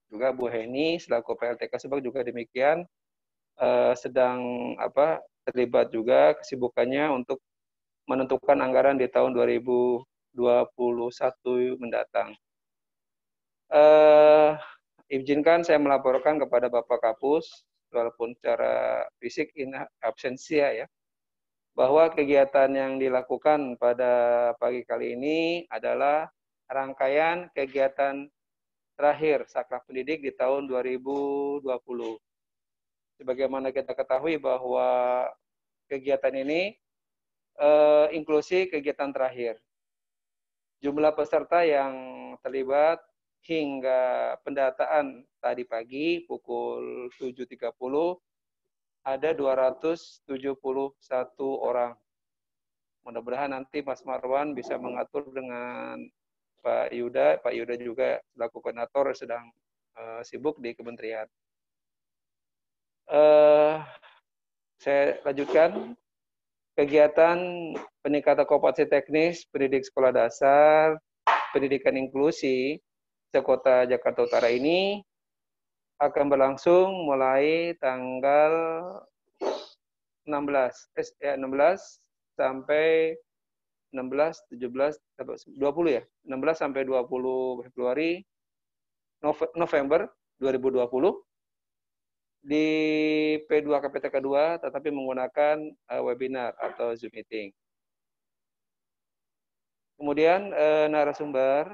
Juga Bu Heni selaku PLTK Subak juga demikian, sedang terlibat juga kesibukannya untuk menentukan anggaran di tahun 2021 mendatang. Izinkan saya melaporkan kepada Bapak Kapus, walaupun secara fisik in absensia ya, bahwa kegiatan yang dilakukan pada pagi kali ini adalah rangkaian kegiatan terakhir Sakraf Pendidik di tahun 2020. Sebagaimana kita ketahui bahwa kegiatan ini inklusi kegiatan terakhir. Jumlah peserta yang terlibat hingga pendataan tadi pagi pukul 7.30 ada 271 orang. Mudah-mudahan nanti Mas Marwan bisa mengatur dengan Pak Yuda. Pak Yuda juga selaku koordinator sedang sibuk di kementerian. Saya lanjutkan. Kegiatan peningkatan kompetensi teknis pendidik sekolah dasar, pendidikan inklusi sekota Jakarta Utara ini akan berlangsung mulai tanggal 16 sampai 16, 17, 20 ya. 16 sampai 20 Februari November 2020 di P2 KPTK 2 tetapi menggunakan webinar atau Zoom meeting. Kemudian narasumber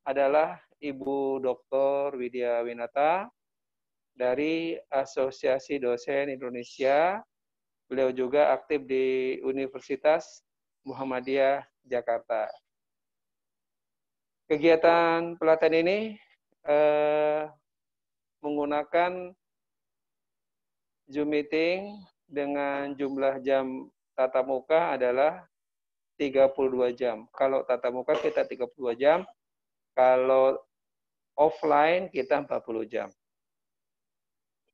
adalah Ibu Dr. Widya Winata dari Asosiasi Dosen Indonesia. Beliau juga aktif di Universitas Muhammadiyah Jakarta. Kegiatan pelatihan ini menggunakan Zoom meeting dengan jumlah jam tatap muka adalah 32 jam. Kalau tatap muka kita 32 jam, kalau offline kita 40 jam.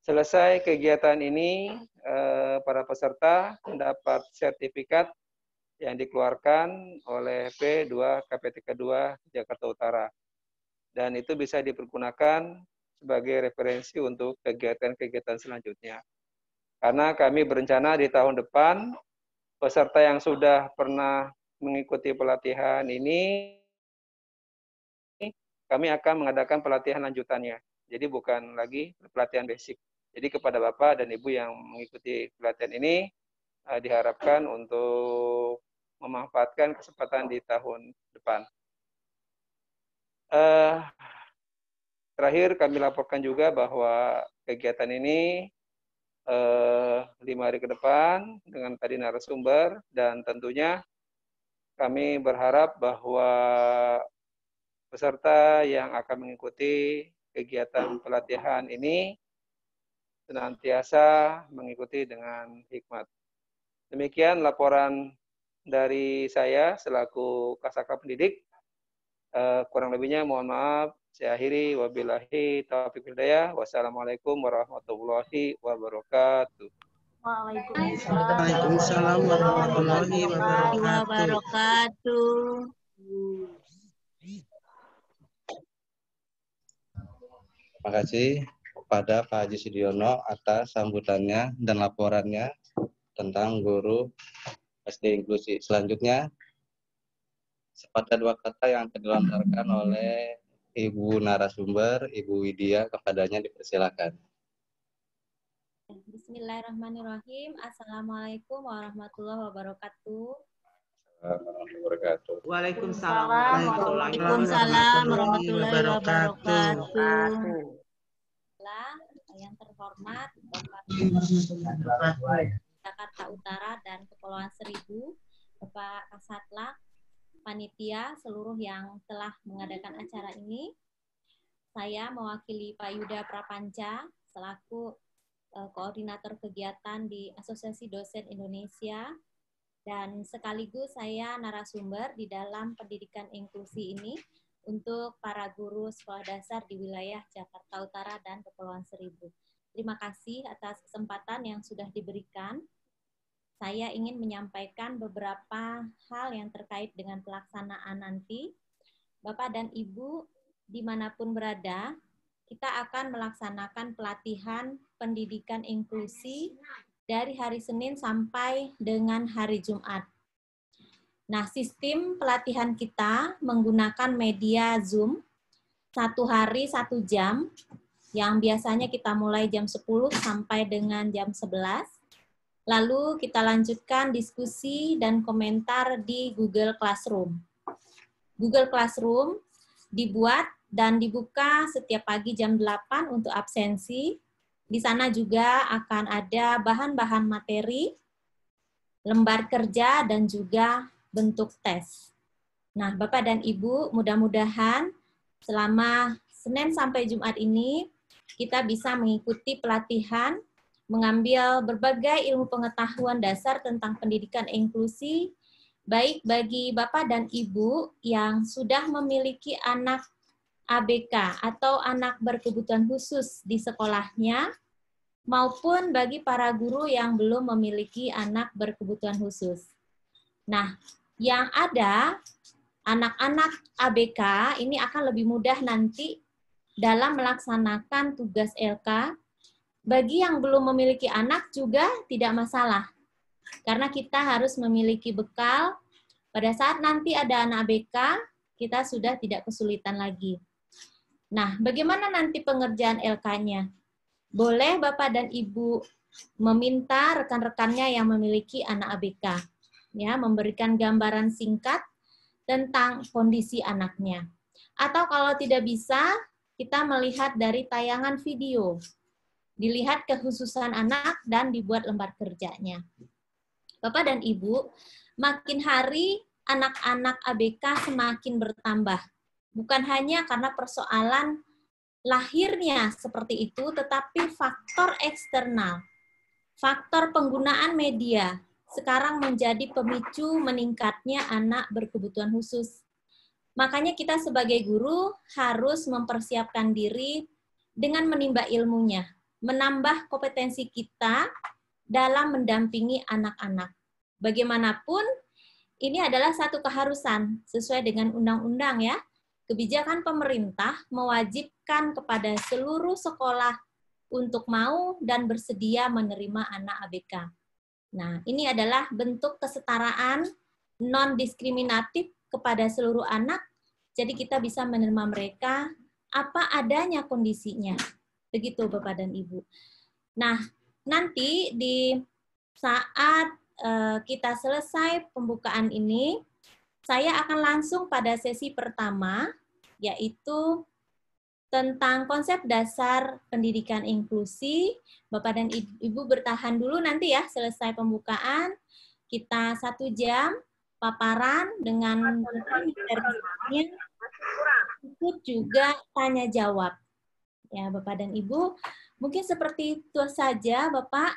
Selesai kegiatan ini, para peserta mendapat sertifikat yang dikeluarkan oleh P2 KPTK 2 Jakarta Utara. Dan itu bisa dipergunakan sebagai referensi untuk kegiatan-kegiatan selanjutnya. Karena kami berencana di tahun depan, peserta yang sudah pernah mengikuti pelatihan ini, kami akan mengadakan pelatihan lanjutannya. Jadi bukan lagi pelatihan basic. Jadi kepada Bapak dan Ibu yang mengikuti pelatihan ini, diharapkan untuk memanfaatkan kesempatan di tahun depan. Terakhir kami laporkan juga bahwa kegiatan ini 5 hari ke depan dengan tadi narasumber dan tentunya kami berharap bahwa peserta yang akan mengikuti kegiatan pelatihan ini senantiasa mengikuti dengan hikmat. Demikian laporan dari saya selaku Kasaka Pendidik. Kurang lebihnya mohon maaf. Saya akhiri, wabillahi taufiq hidayah. Wassalamualaikum warahmatullahi wabarakatuh. Waalaikumsalam warahmatullahi wabarakatuh. Terima kasih kepada Pak Haji Sudiono atas sambutannya dan laporannya tentang guru SD inklusi. Selanjutnya, sepatah dua kata yang akan dilontarkan oleh Ibu narasumber, Ibu Widya, kepadanya dipersilakan. Bismillahirrahmanirrahim. Assalamualaikum warahmatullahi wabarakatuh. Waalaikumsalam warahmatullahi wabarakatuh. Yang terhormat Bapak Jakarta Utara dan Kepulauan Seribu, Bapak Kasatlank, panitia, seluruh yang telah mengadakan acara ini. Saya mewakili Pak Yuda Prapanca selaku koordinator kegiatan di Asosiasi Dosen Indonesia dan sekaligus saya narasumber di dalam pendidikan inklusi ini untuk para guru sekolah dasar di wilayah Jakarta Utara dan Kepulauan Seribu. Terima kasih atas kesempatan yang sudah diberikan. Saya ingin menyampaikan beberapa hal yang terkait dengan pelaksanaan nanti. Bapak dan Ibu, dimanapun berada, kita akan melaksanakan pelatihan pendidikan inklusi dari hari Senin sampai dengan hari Jumat. Nah, sistem pelatihan kita menggunakan media Zoom, 1 hari 1 jam, yang biasanya kita mulai jam 10 sampai dengan jam 11. Lalu kita lanjutkan diskusi dan komentar di Google Classroom. Google Classroom dibuat dan dibuka setiap pagi jam 8 untuk absensi. Di sana juga akan ada bahan-bahan materi, lembar kerja, dan juga bentuk tes. Nah, Bapak dan Ibu, mudah-mudahan selama Senin sampai Jumat ini kita bisa mengikuti pelatihan, mengambil berbagai ilmu pengetahuan dasar tentang pendidikan inklusi, baik bagi Bapak dan Ibu yang sudah memiliki anak ABK atau anak berkebutuhan khusus di sekolahnya, maupun bagi para guru yang belum memiliki anak berkebutuhan khusus. Nah, yang ada anak-anak ABK ini akan lebih mudah nanti dalam melaksanakan tugas LK. Bagi yang belum memiliki anak juga tidak masalah, karena kita harus memiliki bekal. Pada saat nanti ada anak ABK, kita sudah tidak kesulitan lagi. Nah, bagaimana nanti pengerjaan LK-nya? Boleh Bapak dan Ibu meminta rekan-rekannya yang memiliki anak ABK, ya, memberikan gambaran singkat tentang kondisi anaknya. Atau kalau tidak bisa, kita melihat dari tayangan video. Dilihat kekhususan anak dan dibuat lembar kerjanya. Bapak dan Ibu, makin hari anak-anak ABK semakin bertambah. Bukan hanya karena persoalan lahirnya seperti itu, tetapi faktor eksternal, faktor penggunaan media sekarang menjadi pemicu meningkatnya anak berkebutuhan khusus. Makanya kita sebagai guru harus mempersiapkan diri dengan menimba ilmunya, menambah kompetensi kita dalam mendampingi anak-anak. Bagaimanapun, ini adalah satu keharusan sesuai dengan undang-undang ya. Kebijakan pemerintah mewajibkan kepada seluruh sekolah untuk mau dan bersedia menerima anak ABK. Nah, ini adalah bentuk kesetaraan non-diskriminatif kepada seluruh anak, jadi kita bisa menerima mereka apa adanya kondisinya. Begitu Bapak dan Ibu. Nah, nanti di saat kita selesai pembukaan ini, saya akan langsung pada sesi pertama, yaitu tentang konsep dasar pendidikan inklusi. Bapak dan Ibu bertahan dulu nanti ya, selesai pembukaan, kita 1 jam paparan dengan materinya, ikut juga tanya jawab. Ya, Bapak dan Ibu, mungkin seperti itu saja Bapak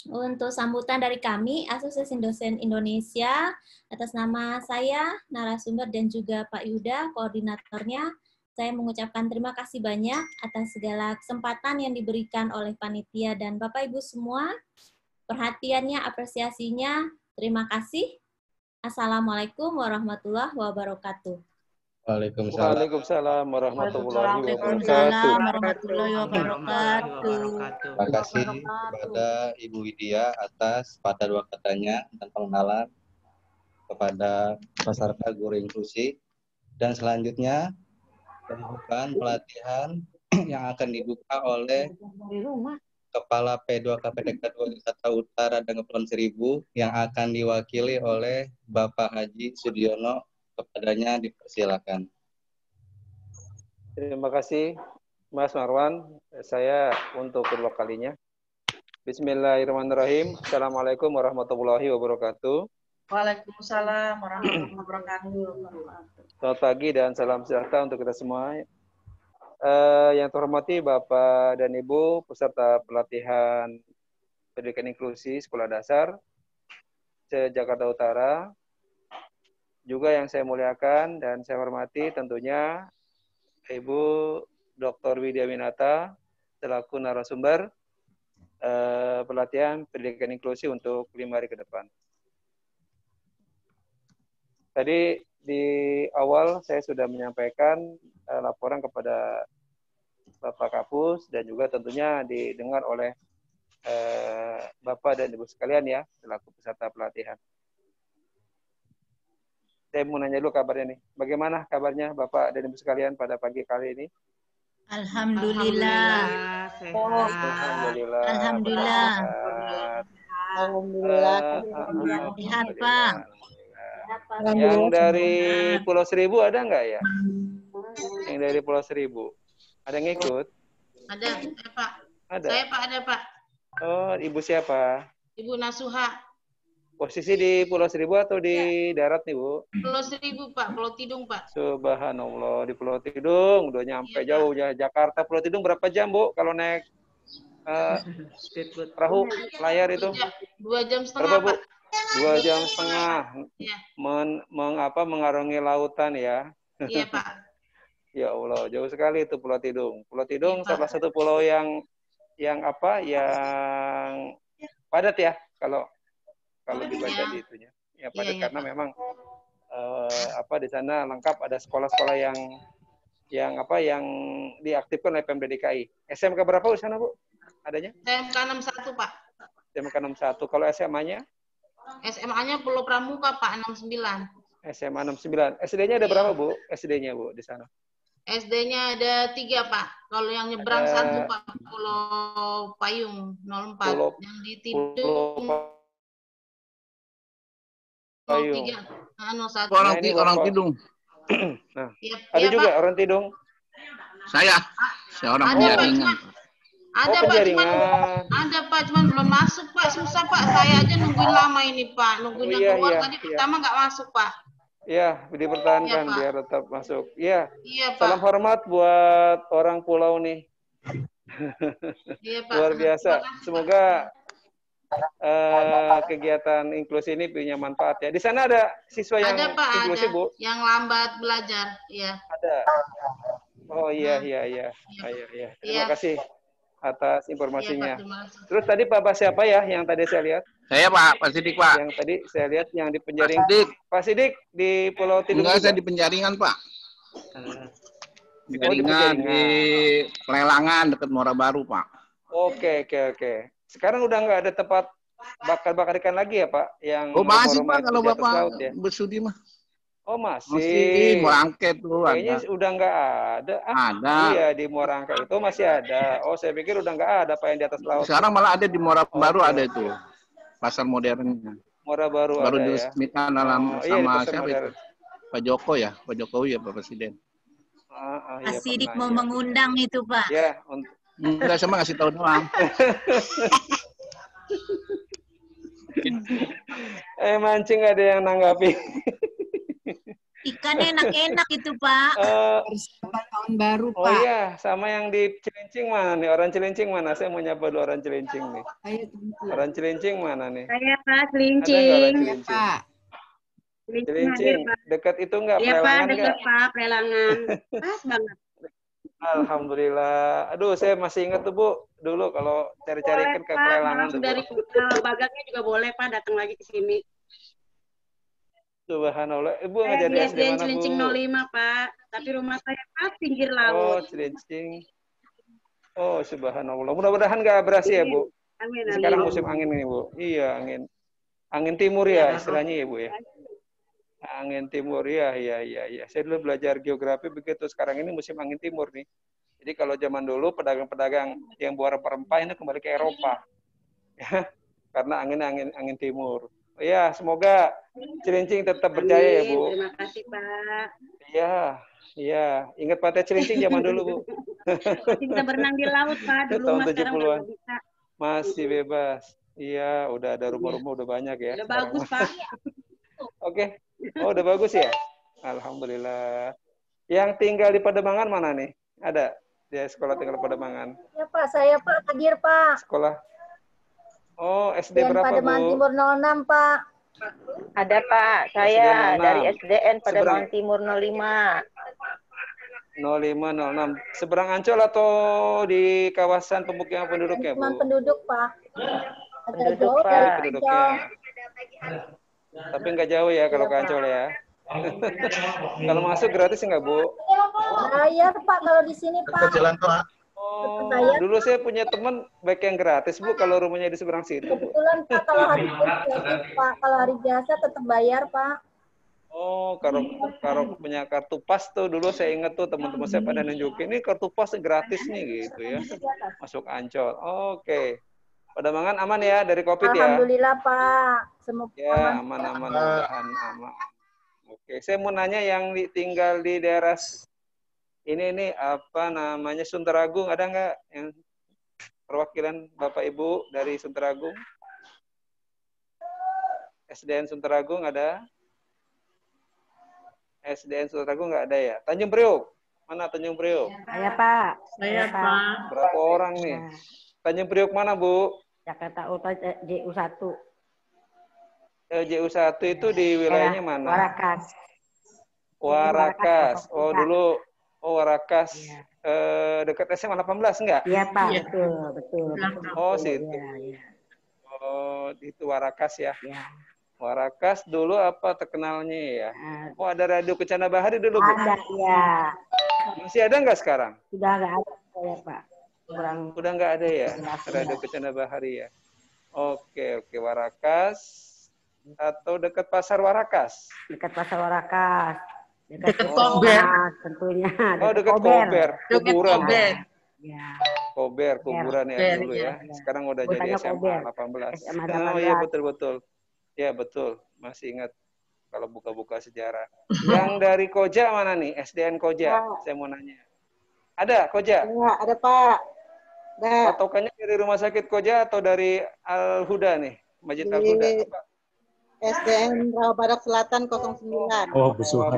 untuk sambutan dari kami, Asosiasi Dosen Indonesia, atas nama saya, narasumber, dan juga Pak Yuda, koordinatornya, saya mengucapkan terima kasih banyak atas segala kesempatan yang diberikan oleh panitia dan Bapak Ibu semua. Perhatiannya, apresiasinya, terima kasih. Assalamualaikum warahmatullahi wabarakatuh. Waalaikumsalam. Waalaikumsalam warahmatullahi wabarakatuh. Waalaikumsalam warahmatullahi wabarakatuh. Terima kasih kepada Ibu Widya atas pada 2 katanya dan pengenalan kepada peserta guru inklusi. Dan selanjutnya pembukaan pelatihan yang akan dibuka oleh Kepala P2 KPTK 2 Jakarta Utara dan Kepulauan Seribu yang akan diwakili oleh Bapak Haji Sudiono. Kepadanya dipersilakan. Terima kasih Mas Marwan. Saya untuk kedua kalinya. Bismillahirrahmanirrahim. Assalamualaikum warahmatullahi wabarakatuh. Waalaikumsalam warahmatullahi wabarakatuh. Selamat pagi dan salam sejahtera untuk kita semua. Yang terhormati Bapak dan Ibu peserta pelatihan pendidikan inklusi sekolah dasar se-Jakarta Utara. Juga yang saya muliakan dan saya hormati tentunya Ibu Dr. Widya Winata selaku narasumber pelatihan pendidikan inklusi untuk 5 hari ke depan. Tadi di awal saya sudah menyampaikan laporan kepada Bapak Kapus dan juga tentunya didengar oleh Bapak dan Ibu sekalian ya, selaku peserta pelatihan. Saya mau nanya dulu kabarnya nih. Bagaimana kabarnya Bapak dan Ibu sekalian pada pagi kali ini? Alhamdulillah. Alhamdulillah. Alhamdulillah. Sehat. Alhamdulillah. Sehat, Pak. Yang dari Pulau Seribu ada nggak ya? Yang dari Pulau Seribu. Ada yang ikut? Ada, Pak. Ada. Saya Pak ada Pak. Oh, Ibu siapa? Ibu Nasuha. Posisi di Pulau Seribu atau di darat nih, Bu? Pulau Seribu Pak, Pulau Tidung Pak. Subhanallah, di Pulau Tidung udah nyampe jauh ya. Jakarta Pulau Tidung berapa jam, Bu? Kalau naik perahu layar itu? 2 jam setengah Berapa, Bu? Pak. 2 jam setengah. Iya. Mengarungi lautan ya. Iya Pak. Ya Allah, jauh sekali itu Pulau Tidung. Pulau Tidung Iya, Pak. salah satu pulau yang padat ya kalau dibaca di itunya. Ya padat Iya, karena Pak. memang di sana lengkap ada sekolah-sekolah yang diaktifkan oleh Pemda DKI. SMK berapa di sana, Bu? Adanya? SMK 61 Pak. SMK 61. Kalau SMA-nya? SMA-nya Pulau Pramuka Pak 69. SMA 69. SD-nya ada berapa, Bu? SD-nya, Bu, di sana? SD-nya ada 3 Pak. Kalau yang nyebrang 1 Pak, Pulau Payung 04. Yang di Tidung 03. 01. Orang, Nah, ini orang Bapak. Tidung. Nah, Iya, ada iya, juga Pak. orang Tidung? Saya orang Ada Pak, penjaringan. cuma ada Pak, penjaringan. cuman belum masuk Pak, susah Pak. Saya aja nungguin lama ini Pak, nungguin yang keluar tadi pertama nggak masuk Pak. Ya, dipertahankan Iya, Pak. biar tetap masuk. Iya. Iya Salam Pak. hormat buat orang pulau nih. Iya Pak. Luar biasa. Terima kasih, Pak. Semoga kegiatan inklusi ini punya manfaat ya. Di sana ada siswa yang Ada Pak, inklusi, ada Bu? yang lambat belajar. Iya. Ada. Oh iya. Iya. Terima kasih atas Iya informasinya. Pak, terima kasih. Terus tadi Bapak siapa ya yang tadi saya lihat? Saya Pak Sidik Pak. Yang tadi saya lihat yang di Pak penjaringan. Sidik. Pak Sidik di Pulau Tidung Enggak, juga? saya di penjaringan Pak. Di Oh, di Penjaringan, Penjaringan. di Pelelangan dekat Muara Baru Pak. Oke. Sekarang udah nggak ada tempat bakar ikan lagi ya, Pak? Yang Oh masih Horma Pak itu kalau di atas Bapak laut ya? bersudi mah. Oh Masih masih. Morangke tuh Kayaknya ada. udah nggak ada. Ada. Iya di Muarangka itu masih ada. Oh saya pikir udah nggak ada Pak yang di atas laut. Sekarang malah ada di Muara Baru Oke. ada itu. Pasar modernnya. Muara Baru Baru ada ya. diresmikan Oh, dalam iya, di sama pasar siapa modern. itu? Pak Joko ya, Pak Jokowi ya Pak Presiden. Iya, Pak Sidik pernah, mau ya. mengundang itu Pak. Ya, Enggak, saya mah ngasih tahu doang. mancing ada yang nanggapi. Ikan enak-enak itu Pak. Persiapan tahun baru, Oh Pak. iya, sama yang di Cilincing mana nih? Orang Cilincing mana? Saya mau nyapa dulu orang Cilincing nih. Ayo, tunggu. Orang Cilincing mana nih? Saya Pak Ada nggak orang Celincing. Cilincing? Pak. Cilincing, dekat itu nggak? Iya Pak, Pelelangan dekat nggak? Pak, Pelelangan. Pas banget. Alhamdulillah. Aduh, saya masih ingat tuh Bu, dulu kalau cari-cari ikan ke Pak, Pelelangan tuh langsung Bu. dari Bagaknya juga boleh Pak, datang lagi ke sini. Subhanallah. Ibu Saya ngajar di di SD SDN mana Celincing Bu? 05 Pak, tapi rumah saya pas pinggir Oh, laut. Cilincing. Oh, subhanallah. Mudah-mudahan nggak berhasil ya Bu. Amin, Sekarang amin. musim angin ini Bu. Iya, angin timur ya istilahnya ya Bu ya. Angin timur ya. Saya dulu belajar geografi begitu. Sekarang ini musim angin timur nih. Jadi kalau zaman dulu pedagang-pedagang yang buah rempah-rempah ini kembali ke Eropa. Ya, karena angin timur. Ya, semoga Cilincing tetap berjaya ya Bu. Terima kasih Pak. Iya. Ingat Pantai Cilincing zaman dulu Bu. Masih bisa berenang di laut Pak, dulu Tahun Mas sekarang udah 70-an. nggak bisa. Masih bebas. Iya, udah ada rumah-rumah udah banyak ya. Udah sekarang bagus mah. Pak. Oke. Oh, udah bagus ya? Alhamdulillah. Yang tinggal di Pademangan mana nih? Ada? Dia sekolah tinggal di Pademangan. Ya Pak, saya Pak Kadir Pak. Sekolah. Oh, SD SDN berapa Pademangan Bu? Timur 06 Pak. Ada Pak, saya SDN 06. dari SDN Pademangan Seberang. Timur 05. 0506. Seberang Ancol atau di kawasan pemukiman penduduknya Cuma Bu? penduduk Pak. Agak Penduduk, jauh Pak. dari Penduduknya. Ancol. Tapi nggak jauh ya kalau ke Ancol ya. Kalau masuk gratis nggak, Bu? Bayar Pak kalau di sini Pak. Jalan Pak. Oh, Bayar. dulu saya punya teman baik yang gratis, Bu, kalau rumahnya di seberang situ, Bu. Kebetulan Pak kalau hari biasa Pak, kalau hari biasa tetap bayar Pak. Oh, kalau punya kartu pas tuh dulu saya ingat tuh teman-teman saya pada nunjukin ini kartu pas gratis nih gitu ya. Masuk Ancol. Oke. Pada mangan aman ya dari Covid ya? Alhamdulillah Pak. Semoga Ya, aman-aman, aman. Oke, saya mau nanya yang tinggal di daerah ini apa namanya Sunteragung, ada nggak yang perwakilan Bapak Ibu dari Sunteragung? SDN Sunteragung ada? SDN Sunteragung nggak ada ya? Tanjung Priok, mana Tanjung Priok? Saya Pak. Saya Pak. Berapa orang nih? Tanjung Priok mana, Bu? Jakarta Utara JU1. JU1 itu di wilayahnya mana? Warakas. Warakas. Oh, dulu Warakas. Dekat SMA 18 enggak? Iya Pak, betul. Oh, situ. Iya. Oh, itu Warakas ya. Ya. Warakas dulu apa terkenalnya ya? Oh, ada Radio Kencana Bahari dulu, Bu. Ada, ya. Masih ada nggak sekarang? Sudah nggak ada saya Pak. Udah nggak ada ya? Radio Kencana Bahari ya. Oke, Warakas atau dekat Pasar Warakas? Dekat Pasar Warakas. Dekat Kober. Tentunya. Oh, dekat Kober. Kuburan. Ya. Kober, kuburan ya dulu ya. Sekarang udah jadi SMA 18. Oh iya, betul. Ya, betul. Masih ingat kalau buka-buka sejarah. Yang dari Koja mana nih? SDN Koja. Saya mau nanya. Ada Koja? Iya, ada Pak. Patokannya dari Rumah Sakit Koja atau dari Al-Huda nih? Masjid Al-Huda. Apa? SDN Rawabadak Selatan 09. Oh, Besuhan.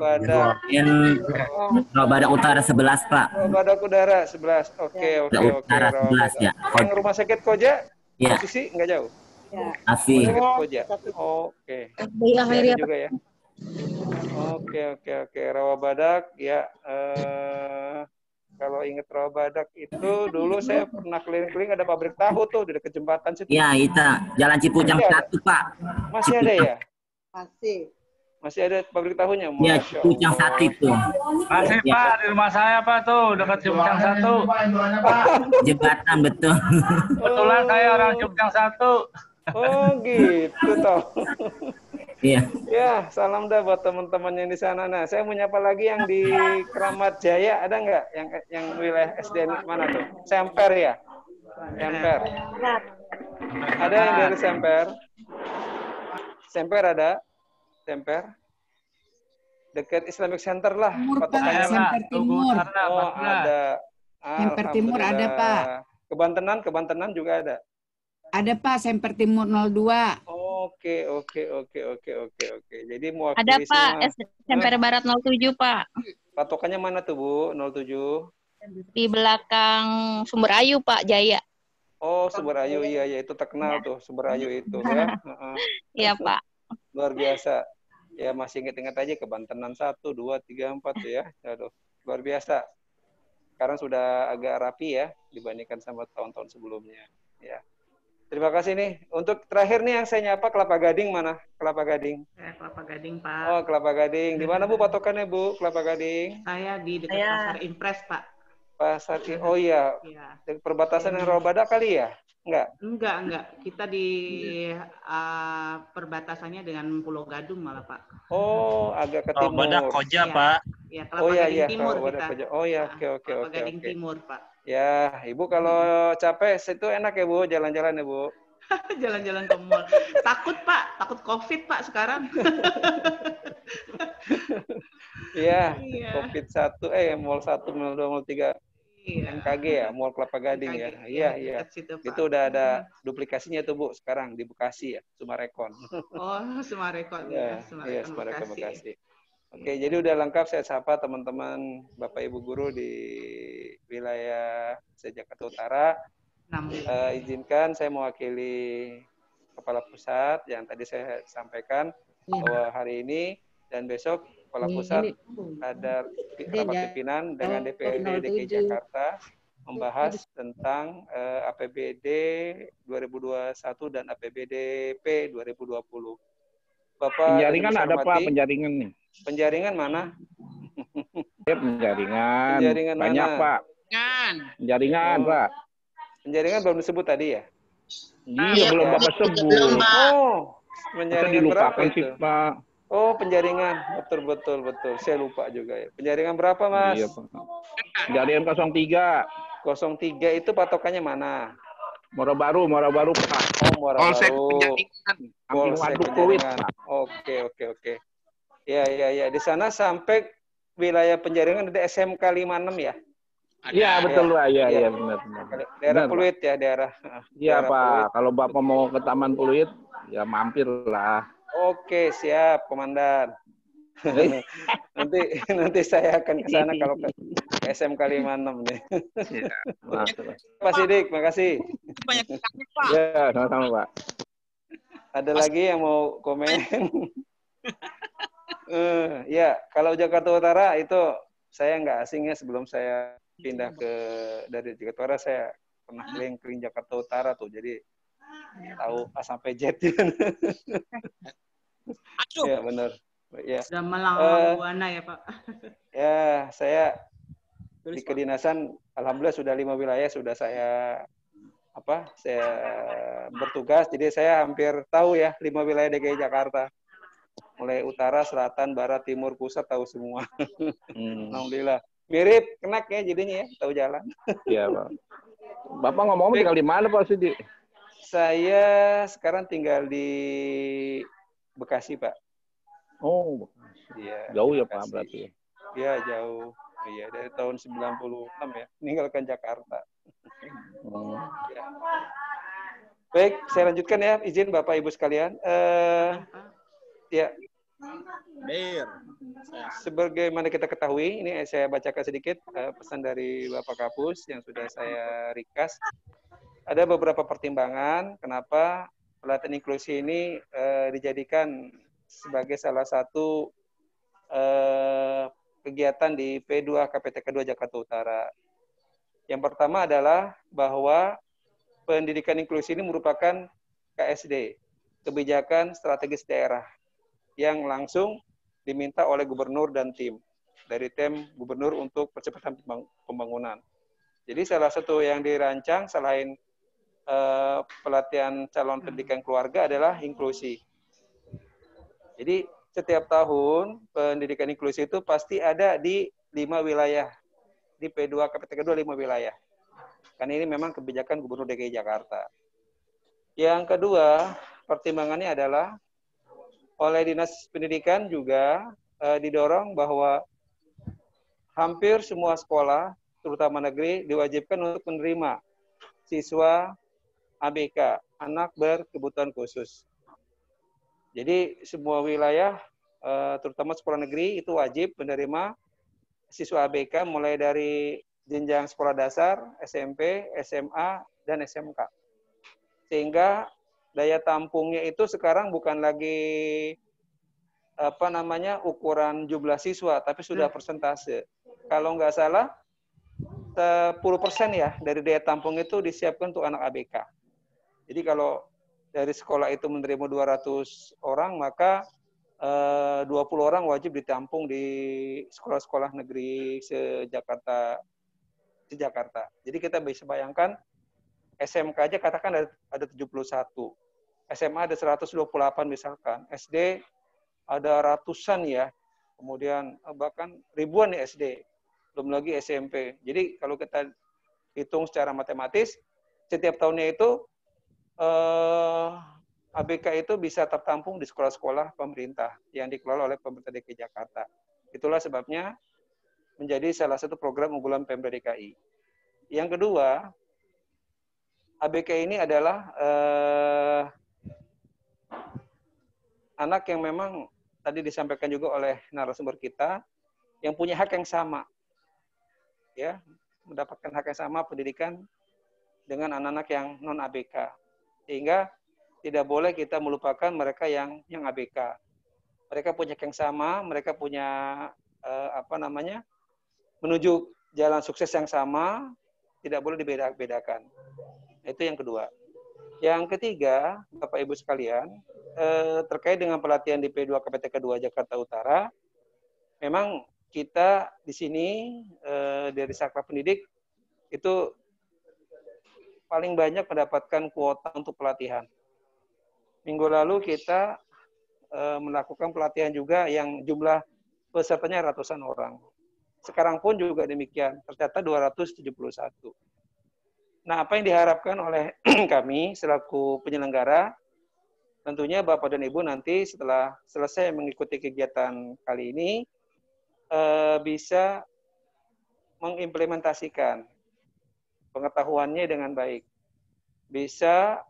Rawabadak Utara 11, Pak. Rawabadak Utara 11. Oke. Utara 11 ya. Yang Rumah Sakit Koja? Ya. Posisi nggak jauh? Afi. Koja. Oke. Akhirnya juga ya. Oke. Rawabadak ya. Kalau inget Rawabadak itu dulu saya pernah keliling-keliling ada pabrik tahu tuh di dekat jembatan situ. Ya, itu Jalan Cipucang 1, Pak. Masih ada ya? Masih ada pabrik tahunya? Ya, Cipucang 1 itu. Masih ya. Pak, di rumah saya Pak tuh, dekat Cipucang 1. Jembatan, betul. Kebetulan saya orang Cipucang 1. Oh gitu toh. Iya. Ya, salam dah buat teman-teman yang di sana. Nah, saya mau nyapa lagi yang di Kramat Jaya, ada nggak? Yang wilayah SDN mana tuh? Semper ya? Semper. Ada yang dari Semper? Semper ada? Semper? Dekat Islamic Center lah. Patokannya Semper Timur. Oh, ada. Semper Timur ada, Pak. Kebantenan juga ada. Ada Pak, Semper Timur 02. Oke. Jadi mewakili ada Pak, semua. Semper Barat 07 Pak. Patokannya mana tuh Bu? 07? Di belakang Sumber Ayu Pak, Jaya. Oh, Sumber Ayu, iya itu terkenal tuh Sumber Ayu itu ya. Iya Pak. Luar biasa. Ya masih ingat-ingat aja Kebantenan 1, 2, 3, 4 tuh ya. Aduh, luar biasa. Sekarang sudah agak rapi ya dibandingkan sama tahun-tahun sebelumnya. Ya. Terima kasih nih. Untuk terakhir nih yang saya nyapa Kelapa Gading mana? Kelapa Gading. Kelapa Gading, Pak. Oh, Kelapa Gading. Di mana Bu patokannya Bu? Kelapa Gading? Saya di dekat Pasar Impres, Pak. Pasar. Oh iya. Perbatasan yang Rawabadak kali ya? Enggak. Kita di perbatasannya dengan Pulau Gadung malah, Pak. Oh, agak ke timur. Rawabadak Koja, Pak. Ya, Kelapa Gading Timur kita. Oh ya, oke. Kelapa Gading Timur, Pak. Ya, Ibu kalau capek itu enak ya Bu, jalan-jalan ya Bu. Jalan-jalan ke mall. Takut Pak, takut COVID Pak sekarang. Iya, COVID 1, mall 1, mall 2, mall 3. MKG ya, Mall Kelapa Gading ya. Iya. Itu udah ada duplikasinya tuh Bu sekarang di Bekasi ya, Sumarekon. Oh, Sumarekon ya. Iya, Sumarekon Bekasi. Oke, jadi udah lengkap saya sapa teman-teman Bapak Ibu guru di wilayah Jakarta Utara. Izinkan saya mewakili Kepala Pusat yang tadi saya sampaikan bahwa hari ini dan besok Kepala Pusat ada rapat pimpinan dengan DPRD DKI Jakarta membahas tentang APBD 2021 dan APBDP 2020. Bapak penjaringan ada Pak, penjaringan nih. Penjaringan mana? Penjaringan. Penjaringan Banyak, mana? Pak. Penjaringan, Oh. Pak. Penjaringan belum disebut tadi ya? Iya, belum Bapak sebut. Oh, Masa penjaringan berapa dilupakan sih, itu? Pak? Oh, penjaringan. Betul. Saya lupa juga ya. Penjaringan berapa, Mas? Iya, Pak. Penjaringan 03. 03 itu patokannya mana? Muara Baru, Pak. Oh, Muara Polsek Baru. Penjaringan. Samping Polsek Waduk Pluit, Penjaringan. Pak. Oke. Ya. Di sana sampai wilayah Penjaringan ada SMK 56 ya? Iya, betul, Pak. Iya, Iya. benar. Daerah Benar, Pluit ya, daerah. Iya, daerah Pak. Pluit. Kalau Bapak mau ke Taman Pluit, ya mampir lah. Oke, siap, Komandan. nanti saya akan ke sana kalau ke SMK 56 nih. Iya, maaf. Pak Sidik, makasih. Banyak tanya, Pak. Ya, sama-sama, Pak. Ada lagi yang mau komen? Ya, kalau Jakarta Utara itu saya nggak asing ya, sebelum saya pindah dari Jakarta Utara saya pernah keliling Jakarta Utara tuh, jadi tahu A sampai Z. Ya benar. Ya. Sudah melanglang buana ya Pak. Ya, saya di kedinasan alhamdulillah sudah 5 wilayah sudah saya bertugas, jadi saya hampir tahu ya 5 wilayah DKI Jakarta. Mulai utara, selatan, barat, timur, pusat tahu semua. Alhamdulillah. Mirip kenak ya jadinya ya, tahu jalan. Iya, Pak. Bapak ngomong tinggal di mana, Pak Sidi? Saya sekarang tinggal di Bekasi, Pak. Oh, iya. Jauh ya, Bekasi. Pak, berarti. Iya, jauh. Iya, dari tahun 96 ya, meninggalkan Jakarta. Ya. Baik, saya lanjutkan ya, izin Bapak Ibu sekalian. Ya. Sebagaimana kita ketahui, ini saya bacakan sedikit pesan dari Bapak Kapus yang sudah saya ringkas. Ada beberapa pertimbangan kenapa pelatihan inklusi ini dijadikan sebagai salah satu kegiatan di P2 KPTK 2 Jakarta Utara. Yang pertama adalah bahwa pendidikan inklusi ini merupakan KSD, kebijakan strategis daerah, yang langsung diminta oleh gubernur dan tim dari tim gubernur untuk percepatan pembangunan. Jadi salah satu yang dirancang selain pelatihan calon pendidikan keluarga adalah inklusi. Jadi setiap tahun pendidikan inklusi itu pasti ada di 5 wilayah. Di P2 KPTK 2 5 wilayah. Karena ini memang kebijakan Gubernur DKI Jakarta. Yang kedua, pertimbangannya adalah oleh Dinas Pendidikan juga didorong bahwa hampir semua sekolah, terutama negeri, diwajibkan untuk menerima siswa ABK, anak berkebutuhan khusus. Jadi semua wilayah, terutama sekolah negeri, itu wajib menerima siswa ABK mulai dari jenjang sekolah dasar, SMP, SMA, dan SMK. Sehingga daya tampungnya itu sekarang bukan lagi ukuran jumlah siswa, tapi sudah persentase. Kalau nggak salah 10% ya dari daya tampung itu disiapkan untuk anak ABK. Jadi kalau dari sekolah itu menerima 200 orang, maka 20 orang wajib ditampung di sekolah-sekolah negeri se-Jakarta. Jadi kita bisa bayangkan SMK aja katakan ada 71. SMA ada 128 misalkan, SD ada ratusan ya, kemudian bahkan ribuan ya SD, belum lagi SMP. Jadi kalau kita hitung secara matematis, setiap tahunnya itu ABK itu bisa tertampung di sekolah-sekolah pemerintah yang dikelola oleh pemerintah DKI Jakarta. Itulah sebabnya menjadi salah satu program unggulan Pemda DKI. Yang kedua, ABK ini adalah anak yang memang tadi disampaikan juga oleh narasumber kita yang punya hak yang sama, ya, mendapatkan hak yang sama pendidikan dengan anak-anak yang non ABK, sehingga tidak boleh kita melupakan mereka yang ABK. Mereka punya hak yang sama, mereka punya menuju jalan sukses yang sama, tidak boleh dibedakan. Itu yang kedua. Yang ketiga, Bapak Ibu sekalian, terkait dengan pelatihan di P2 KPTK 2 Jakarta Utara, memang kita di sini dari Sakra Pendidik itu paling banyak mendapatkan kuota untuk pelatihan. Minggu lalu kita melakukan pelatihan juga yang jumlah pesertanya ratusan orang. Sekarang pun juga demikian, tercatat 271. Nah, apa yang diharapkan oleh kami selaku penyelenggara, tentunya Bapak dan Ibu nanti setelah selesai mengikuti kegiatan kali ini, bisa mengimplementasikan pengetahuannya dengan baik. Bisa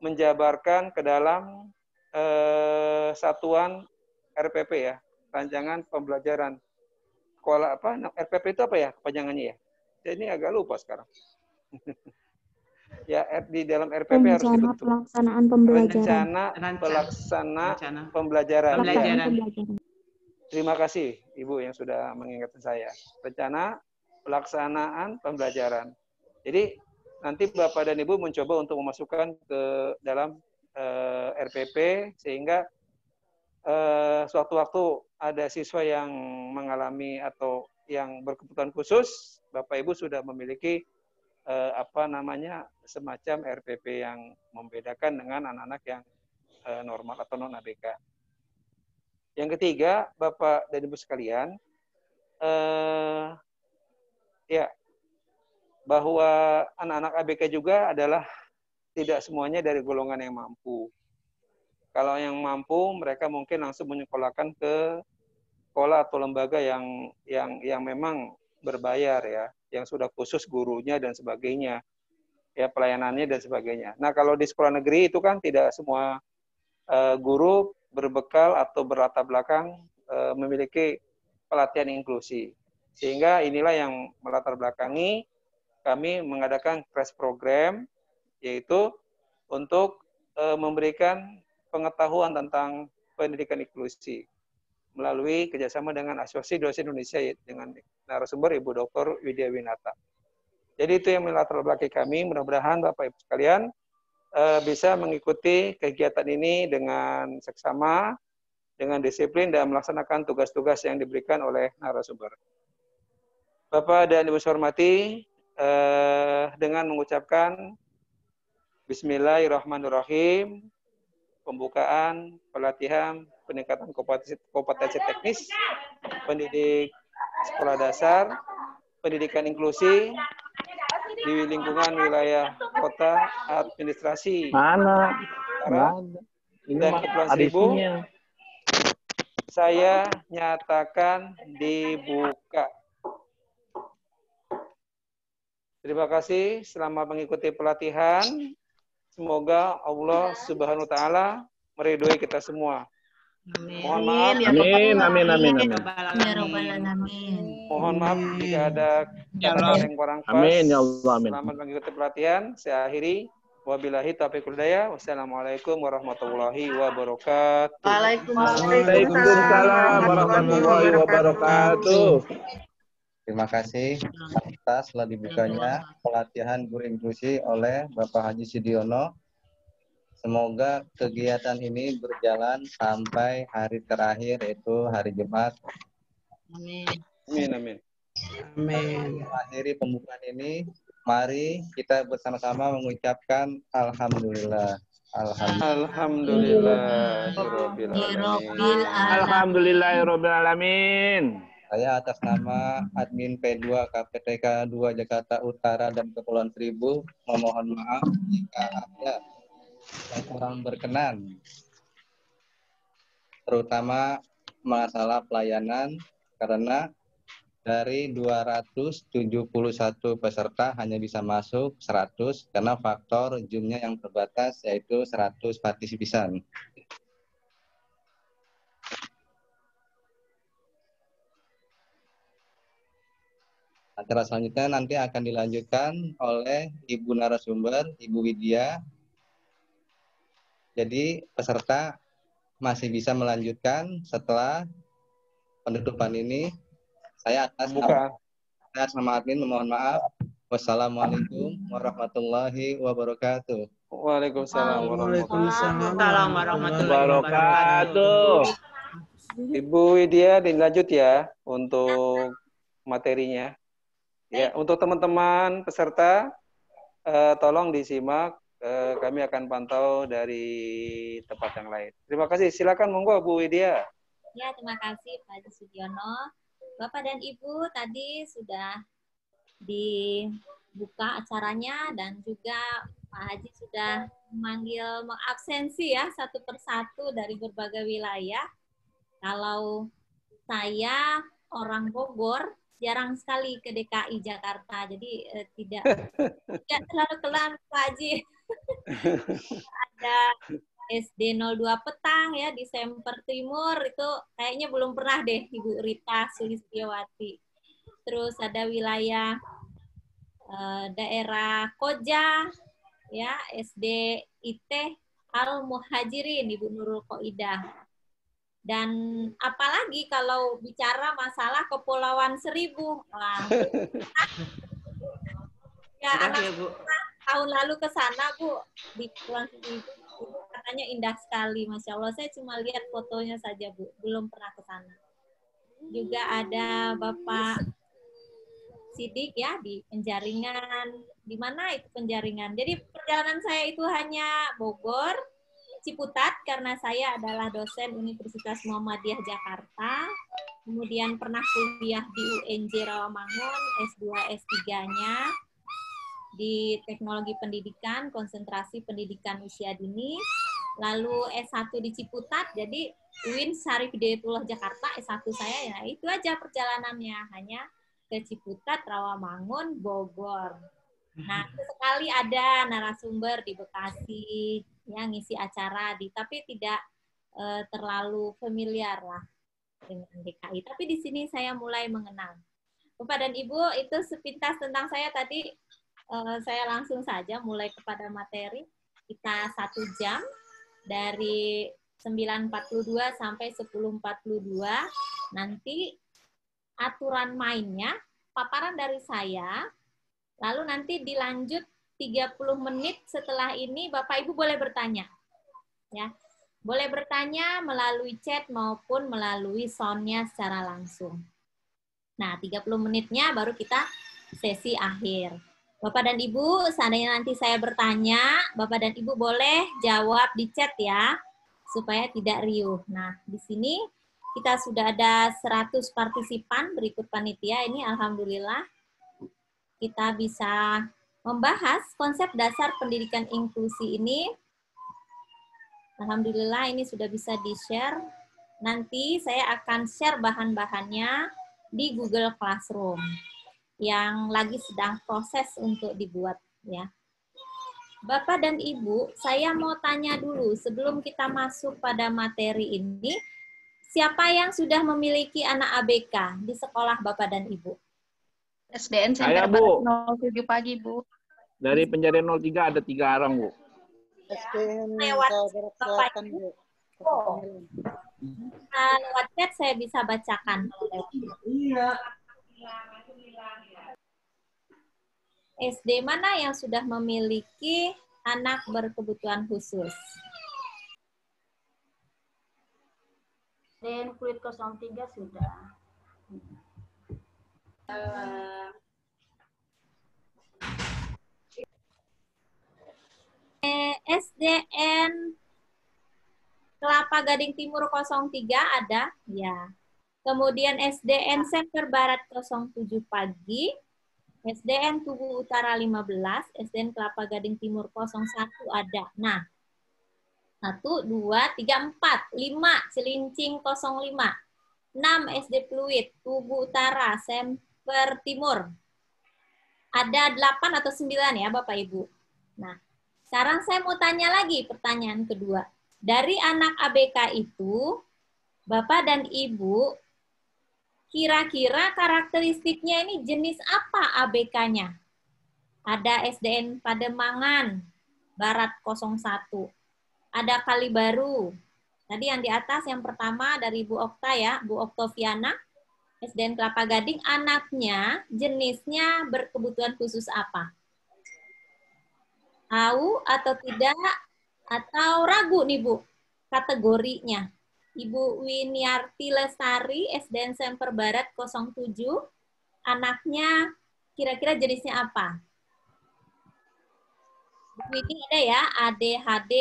menjabarkan ke dalam satuan RPP ya, rancangan pembelajaran. Sekolah apa? RPP itu apa ya kepanjangannya ya? Saya ini agak lupa sekarang. Ya, di dalam RPP harus dibentuk. Pelaksanaan pembelajaran. Rencana pelaksana pembelajaran. Terima kasih Ibu yang sudah mengingatkan saya. Rencana pelaksanaan pembelajaran. Jadi nanti Bapak dan Ibu mencoba untuk memasukkan ke dalam RPP sehingga sewaktu-waktu ada siswa yang mengalami atau yang berkebutuhan khusus, Bapak Ibu sudah memiliki semacam RPP yang membedakan dengan anak-anak yang normal atau non ABK. Yang ketiga, Bapak dan Ibu sekalian, bahwa anak-anak ABK juga adalah tidak semuanya dari golongan yang mampu. Kalau yang mampu, mereka mungkin langsung menyekolahkan ke sekolah atau lembaga yang memang berbayar ya, yang sudah khusus gurunya dan sebagainya, ya pelayanannya dan sebagainya. Nah, kalau di sekolah negeri itu kan tidak semua guru berbekal atau berlatar belakang memiliki pelatihan inklusi. Sehingga inilah yang melatar belakangi kami mengadakan crash program, yaitu untuk memberikan pengetahuan tentang pendidikan inklusi melalui kerjasama dengan Asosiasi Dosen Indonesia dengan narasumber Ibu Dr. Widya Winata. Jadi itu yang melatar belakangi kami. Mudah-mudahan Bapak Ibu sekalian bisa mengikuti kegiatan ini dengan seksama, dengan disiplin dan melaksanakan tugas-tugas yang diberikan oleh narasumber. Bapak dan Ibu saya hormati, dengan mengucapkan Bismillahirrahmanirrahim, pembukaan pelatihan peningkatan kompetensi teknis pendidik sekolah dasar pendidikan inklusi di lingkungan wilayah kota administrasi mana dan Kepulauan Seribu saya nyatakan dibuka. Terima kasih selamat mengikuti pelatihan. Semoga Allah Subhanahu wa taala meridhoi kita semua. Mohon maaf. Amin. Mohon maaf jika ada kata-kata yang kurang pas. Amin ya Allah. Amin. Selamat mengikuti pelatihan. Saya akhiri. Wabillahi taufiq wal hidayah. Wassalamualaikum warahmatullahi wabarakatuh. Waalaikumsalam warahmatullahi wabarakatuh. Terima kasih atas telah dibukanya pelatihan guru inklusi oleh Bapak Haji Sudiono. Semoga kegiatan ini berjalan sampai hari terakhir, yaitu hari Jumat. Amin. Amin. Mengakhiri pembukaan ini, mari kita bersama-sama mengucapkan Alhamdulillah. Alhamdulillahirrahmanirrahim. Saya atas nama admin P2 KPTK 2 Jakarta Utara dan Kepulauan Seribu memohon maaf jika ada yang kurang berkenan, terutama masalah pelayanan, karena dari 271 peserta hanya bisa masuk 100 karena faktor Zoom-nya yang terbatas, yaitu 100 partisipan. Acara selanjutnya nanti akan dilanjutkan oleh Ibu narasumber, Ibu Widya. Jadi peserta masih bisa melanjutkan setelah penutupan ini. Saya atas nama admin memohon maaf. Wassalamualaikum warahmatullahi wabarakatuh. Waalaikumsalam warahmatullahi wabarakatuh. Ibu Widya dilanjut ya untuk materinya. Ya, untuk teman-teman peserta tolong disimak, kami akan pantau dari tempat yang lain. Terima kasih. Silakan monggo Bu Widya. Ya, terima kasih Pak Haji Sudiono. Bapak dan Ibu tadi sudah dibuka acaranya dan juga Pak Haji sudah memanggil mengabsensi ya satu persatu dari berbagai wilayah. Kalau saya orang Bogor jarang sekali ke DKI Jakarta, jadi tidak terlalu kelam Pak Haji. Ada SD 02 Petang ya di Semper Timur itu kayaknya belum pernah deh Ibu Rita Sulistiawati. Terus ada wilayah daerah Koja ya SD IT Al Muhajirin Ibu Nurul Qoidah. Dan apalagi kalau bicara masalah Kepulauan Seribu. Wah, ya anak tahun lalu ke sana Bu di Kepulauan Seribu. Katanya indah sekali, Masya Allah. Saya cuma lihat fotonya saja, Bu. Belum pernah ke sana. Juga ada Bapak Sidik ya, di Penjaringan. Di mana itu Penjaringan? Jadi perjalanan saya itu hanya Bogor, Ciputat, karena saya adalah dosen Universitas Muhammadiyah Jakarta. Kemudian pernah kuliah di UNJ Rawamangun, S2, S3-nya. Di Teknologi Pendidikan, konsentrasi pendidikan usia dini, lalu S1 di Ciputat, jadi UIN Syarif Hidayatullah Jakarta, S1 saya ya itu aja perjalanannya, hanya ke Ciputat, Rawamangun, Bogor. Nah, sekali ada narasumber di Bekasi yang ngisi acara, tapi tidak terlalu familiar lah dengan DKI. Tapi di sini saya mulai mengenal. Bapak dan Ibu, itu sepintas tentang saya tadi. Saya langsung saja mulai kepada materi. Kita 1 jam dari 9.42 sampai 10.42. Nanti aturan mainnya, paparan dari saya, lalu nanti dilanjut 30 menit setelah ini Bapak Ibu boleh bertanya. Ya. Boleh bertanya melalui chat maupun melalui sound-nya secara langsung. Nah, 30 menitnya baru kita sesi akhir. Bapak dan Ibu, seandainya nanti saya bertanya, Bapak dan Ibu boleh jawab di chat ya, supaya tidak riuh. Nah, di sini kita sudah ada 100 partisipan berikut panitia. Ini alhamdulillah kita bisa membahas konsep dasar pendidikan inklusi ini. Alhamdulillah ini sudah bisa di-share. Nanti saya akan share bahan-bahannya di Google Classroom yang lagi sedang proses untuk dibuat ya. Bapak dan Ibu, saya mau tanya dulu sebelum kita masuk pada materi ini, siapa yang sudah memiliki anak ABK di sekolah Bapak dan Ibu? SDN Saya, Center Bu. Barat 07 pagi, Bu. Dari Penjaringan 03 ada 3 orang, Bu. SDN Lewat Barat Selatan, Bu. Nah, lewat chat saya bisa bacakan. Iya. SD mana yang sudah memiliki anak berkebutuhan khusus? Dan kulit 03 sudah. SDN Kelapa Gading Timur 03 ada? Ya. Kemudian SDN Center Barat 07 pagi. SDN Tugu Utara 15, SDN Kelapa Gading Timur 01 ada. Nah, 1, 2, 3, 4, 5, Cilincing 05, 6, SD Pluit, Tugu Utara, Semper Timur. Ada 8 atau 9 ya Bapak Ibu. Nah, sekarang saya mau tanya lagi pertanyaan kedua. Dari anak ABK itu, Bapak dan Ibu, kira-kira karakteristiknya ini jenis apa ABK-nya? Ada SDN Pademangan, Barat 01. Ada Kalibaru. Tadi yang di atas yang pertama dari Bu Okta ya, Bu Oktaviana. SDN Kelapa Gading, anaknya jenisnya berkebutuhan khusus apa? Tahu atau tidak? Atau ragu nih Bu kategorinya? Ibu Winiarti Lestari, SDN Semper Barat 07. Anaknya kira-kira jenisnya apa? Bu ini ada ya, ADHD,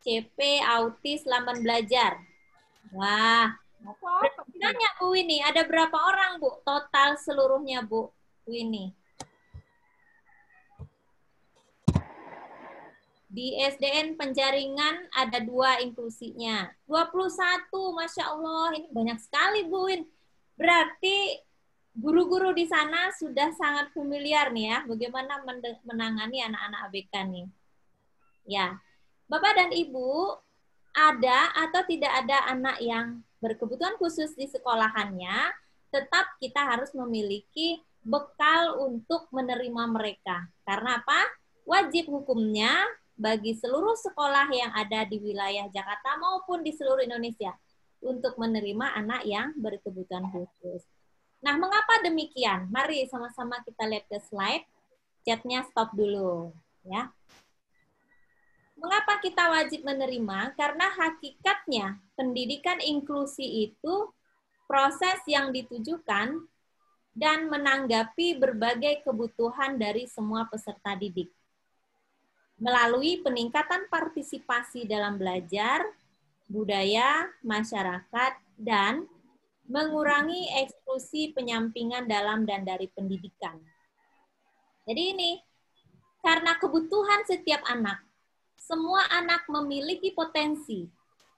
CP, autis, lamban belajar. Wah, berapa Bu Wini? Ada berapa orang Bu? Total seluruhnya Bu Wini. Di SDN Penjaringan ada 2 inklusinya. 21, Masya Allah. Ini banyak sekali, Bu Win. Berarti guru-guru di sana sudah sangat familiar nih ya, bagaimana menangani anak-anak ABK nih. Ya, Bapak dan Ibu, ada atau tidak ada anak yang berkebutuhan khusus di sekolahannya, tetap kita harus memiliki bekal untuk menerima mereka. Karena apa? Wajib hukumnya bagi seluruh sekolah yang ada di wilayah Jakarta maupun di seluruh Indonesia untuk menerima anak yang berkebutuhan khusus. Nah, mengapa demikian? Mari sama-sama kita lihat ke slide. Chatnya stop dulu, ya. Mengapa kita wajib menerima? Karena hakikatnya pendidikan inklusi itu proses yang ditujukan dan menanggapi berbagai kebutuhan dari semua peserta didik melalui peningkatan partisipasi dalam belajar, budaya, masyarakat, dan mengurangi eksklusi penyampingan dalam dan dari pendidikan. Jadi ini, karena kebutuhan setiap anak, semua anak memiliki potensi.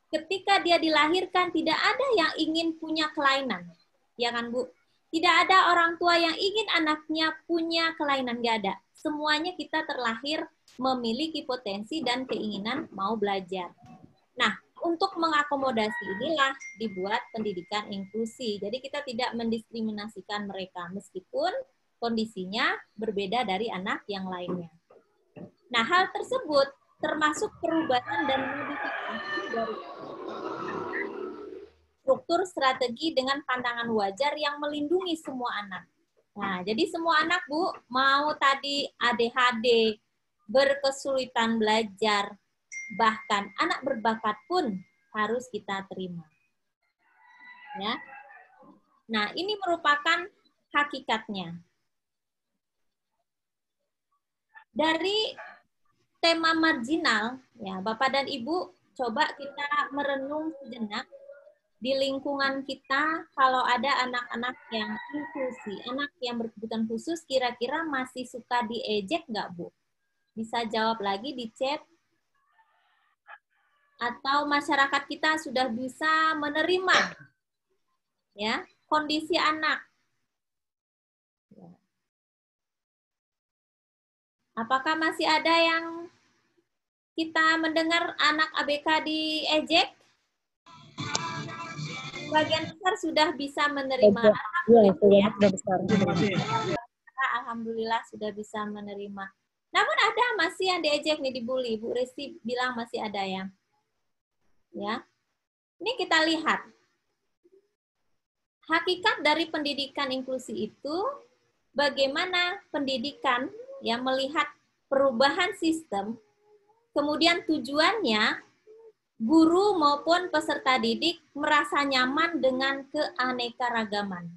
Ketika dia dilahirkan, tidak ada yang ingin punya kelainan. Ya kan, Bu? Tidak ada orang tua yang ingin anaknya punya kelainan, nggak ada. Semuanya kita terlahir memiliki potensi dan keinginan mau belajar. Nah, untuk mengakomodasi inilah dibuat pendidikan inklusi. Jadi kita tidak mendiskriminasikan mereka meskipun kondisinya berbeda dari anak yang lainnya. Nah, hal tersebut termasuk perubahan dan modifikasi dari struktur strategi dengan pandangan wajar yang melindungi semua anak. Nah, jadi semua anak, Bu, mau tadi ADHD, berkesulitan belajar, bahkan anak berbakat pun harus kita terima. Ya. Nah, ini merupakan hakikatnya. Dari tema marginal, ya, Bapak dan Ibu, coba kita merenung sejenak di lingkungan kita kalau ada anak-anak yang inklusi, anak yang berkebutuhan khusus, kira-kira masih suka diejek nggak, Bu? Bisa jawab lagi di chat. Atau masyarakat kita sudah bisa menerima ya kondisi anak. Apakah masih ada yang kita mendengar anak ABK diejek? Sebagian besar sudah bisa menerima. Alhamdulillah sudah bisa menerima. Namun ada masih yang diejek nih, dibully. Bu Resti bilang masih ada yang. Ya. Ini kita lihat. Hakikat dari pendidikan inklusi itu bagaimana pendidikan yang melihat perubahan sistem, kemudian tujuannya guru maupun peserta didik merasa nyaman dengan keanekaragaman.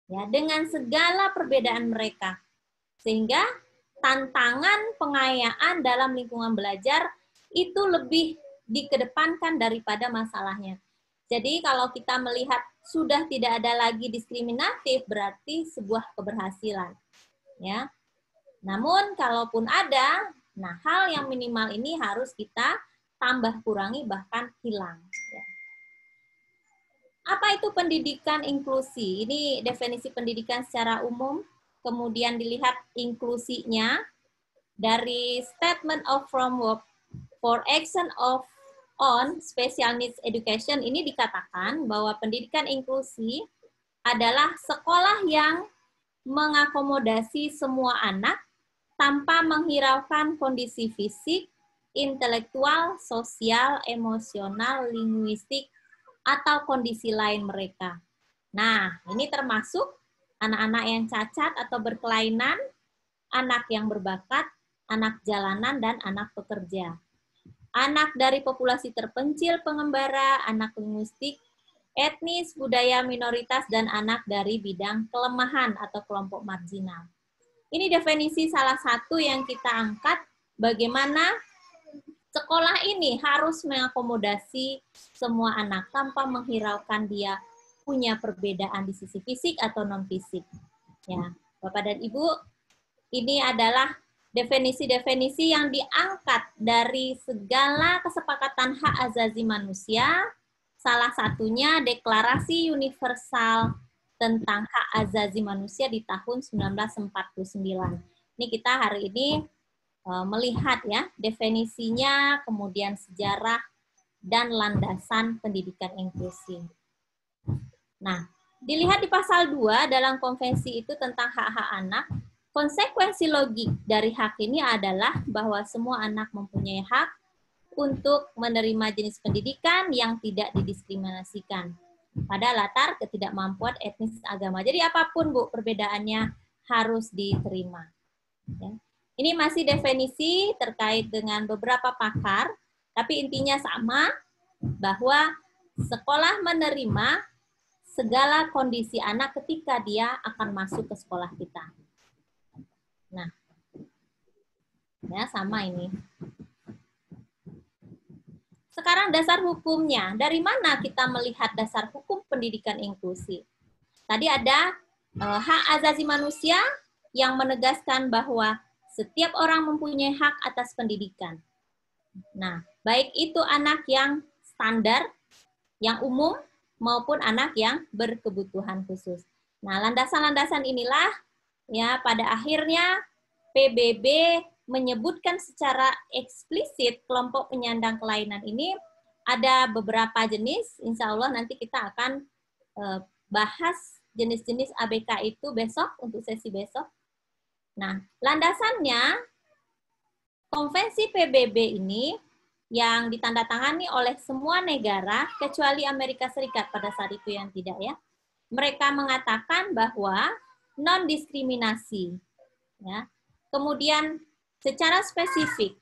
Ya, dengan segala perbedaan mereka. Sehingga tantangan pengayaan dalam lingkungan belajar itu lebih dikedepankan daripada masalahnya. Jadi kalau kita melihat sudah tidak ada lagi diskriminatif, berarti sebuah keberhasilan. Ya. Namun kalaupun ada, nah hal yang minimal ini harus kita tambah kurangi bahkan hilang. Ya. Apa itu pendidikan inklusi? Ini definisi pendidikan secara umum. Kemudian dilihat inklusinya dari Statement of Framework for Action on Special Needs Education. Ini dikatakan bahwa pendidikan inklusi adalah sekolah yang mengakomodasi semua anak tanpa menghiraukan kondisi fisik, intelektual, sosial, emosional, linguistik, atau kondisi lain mereka. Nah, ini termasuk anak-anak yang cacat atau berkelainan, anak yang berbakat, anak jalanan, dan anak pekerja. anak dari populasi terpencil pengembara, anak linguistik, etnis, budaya minoritas, dan anak dari bidang kelemahan atau kelompok marginal. Ini definisi salah satu yang kita angkat, bagaimana sekolah ini harus mengakomodasi semua anak tanpa menghiraukan dia punya perbedaan di sisi fisik atau non-fisik. Ya, Bapak dan Ibu, ini adalah definisi-definisi yang diangkat dari segala kesepakatan hak asasi manusia, salah satunya Deklarasi Universal tentang Hak Asasi Manusia di tahun 1949. Ini kita hari ini melihat ya definisinya, kemudian sejarah dan landasan pendidikan inklusi. Nah, dilihat di pasal 2 dalam konvensi itu tentang hak-hak anak, konsekuensi logik dari hak ini adalah bahwa semua anak mempunyai hak untuk menerima jenis pendidikan yang tidak didiskriminasikan pada latar ketidakmampuan etnis agama. Jadi apapun Bu perbedaannya harus diterima. Ya. Ini masih definisi terkait dengan beberapa pakar, tapi intinya sama, bahwa sekolah menerima segala kondisi anak ketika dia akan masuk ke sekolah kita. Nah, ya sama ini. Sekarang dasar hukumnya, dari mana kita melihat dasar hukum pendidikan inklusi? Tadi ada hak asasi manusia yang menegaskan bahwa setiap orang mempunyai hak atas pendidikan. Nah, baik itu anak yang standar, yang umum, maupun anak yang berkebutuhan khusus. Nah, landasan-landasan inilah ya pada akhirnya PBB menyebutkan secara eksplisit kelompok penyandang kelainan ini ada beberapa jenis. Insya Allah nanti kita akan bahas jenis-jenis ABK itu besok untuk sesi besok. Nah, landasannya konvensi PBB ini yang ditandatangani oleh semua negara kecuali Amerika Serikat pada saat itu yang tidak ya. Mereka mengatakan bahwa non-diskriminasi. Ya. Kemudian secara spesifik,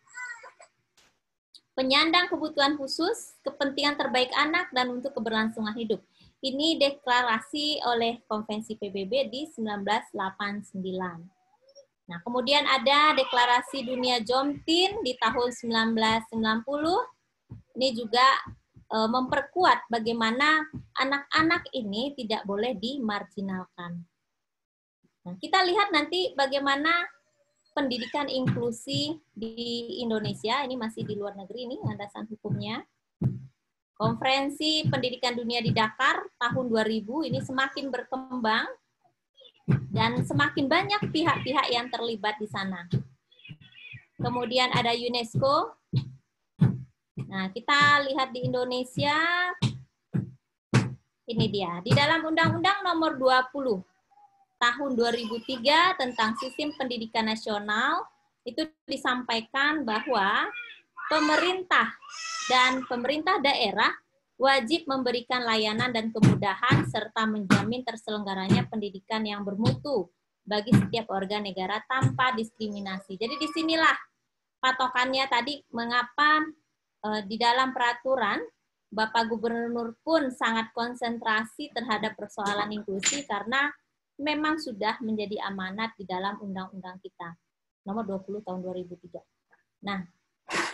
penyandang kebutuhan khusus, kepentingan terbaik anak, dan untuk keberlangsungan hidup. Ini deklarasi oleh Konvensi PBB di 1989. Nah, kemudian ada Deklarasi Dunia Jomtin di tahun 1990. Ini juga memperkuat bagaimana anak-anak ini tidak boleh dimarginalkan. Nah, kita lihat nanti bagaimana pendidikan inklusi di Indonesia, ini masih di luar negeri ini landasan hukumnya. Konferensi Pendidikan Dunia di Dakar tahun 2000 ini semakin berkembang dan semakin banyak pihak-pihak yang terlibat di sana. Kemudian ada UNESCO. Nah, kita lihat di Indonesia, ini dia, di dalam Undang-Undang Nomor 20 Tahun 2003 tentang Sistem Pendidikan Nasional, itu disampaikan bahwa pemerintah dan pemerintah daerah wajib memberikan layanan dan kemudahan serta menjamin terselenggaranya pendidikan yang bermutu bagi setiap warga negara tanpa diskriminasi. Jadi disinilah patokannya tadi mengapa di dalam peraturan Bapak Gubernur pun sangat konsentrasi terhadap persoalan inklusi karena memang sudah menjadi amanat di dalam undang-undang kita, nomor 20 tahun 2003. Nah,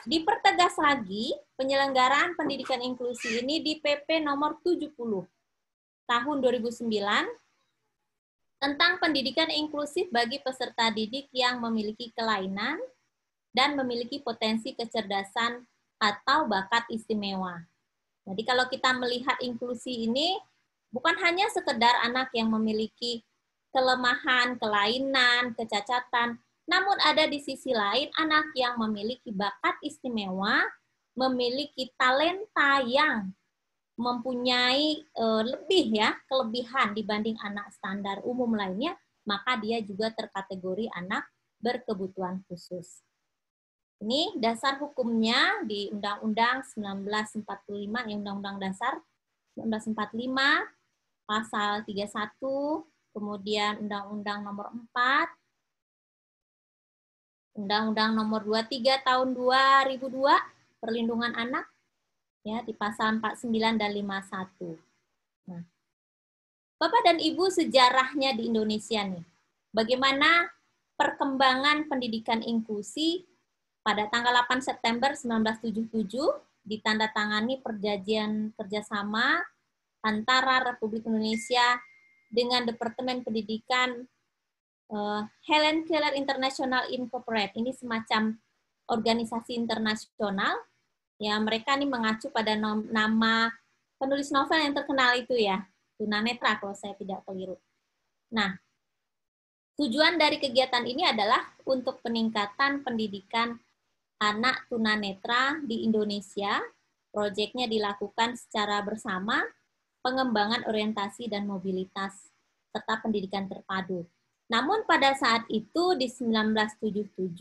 dipertegas lagi penyelenggaraan pendidikan inklusi ini di PP nomor 70 tahun 2009 tentang pendidikan inklusif bagi peserta didik yang memiliki kelainan dan memiliki potensi kecerdasan atau bakat istimewa. Jadi kalau kita melihat inklusi ini bukan hanya sekedar anak yang memiliki kelemahan, kelainan, kecacatan, namun ada di sisi lain anak yang memiliki bakat istimewa, memiliki talenta yang mempunyai lebih ya kelebihan dibanding anak standar umum lainnya, maka dia juga terkategori anak berkebutuhan khusus. Ini dasar hukumnya di Undang-Undang 1945, ya Undang-Undang Dasar 1945, pasal 31, kemudian Undang-Undang Nomor 4, Undang-Undang Nomor 23 tahun 2002, Perlindungan Anak ya di pasal 49 dan 51. Nah, Bapak dan Ibu, sejarahnya di Indonesia nih. Bagaimana perkembangan pendidikan inklusi pada tanggal 8 September 1977 ditandatangani perjanjian kerjasama antara Republik Indonesia dengan Departemen Pendidikan Helen Keller International Incorporated. Ini semacam organisasi internasional. Ya, mereka ini mengacu pada nama penulis novel yang terkenal itu ya, tunanetra kalau saya tidak keliru. Nah, tujuan dari kegiatan ini adalah untuk peningkatan pendidikan anak tunanetra di Indonesia. Proyeknya dilakukan secara bersama, pengembangan orientasi dan mobilitas, serta pendidikan terpadu. Namun pada saat itu di 1977,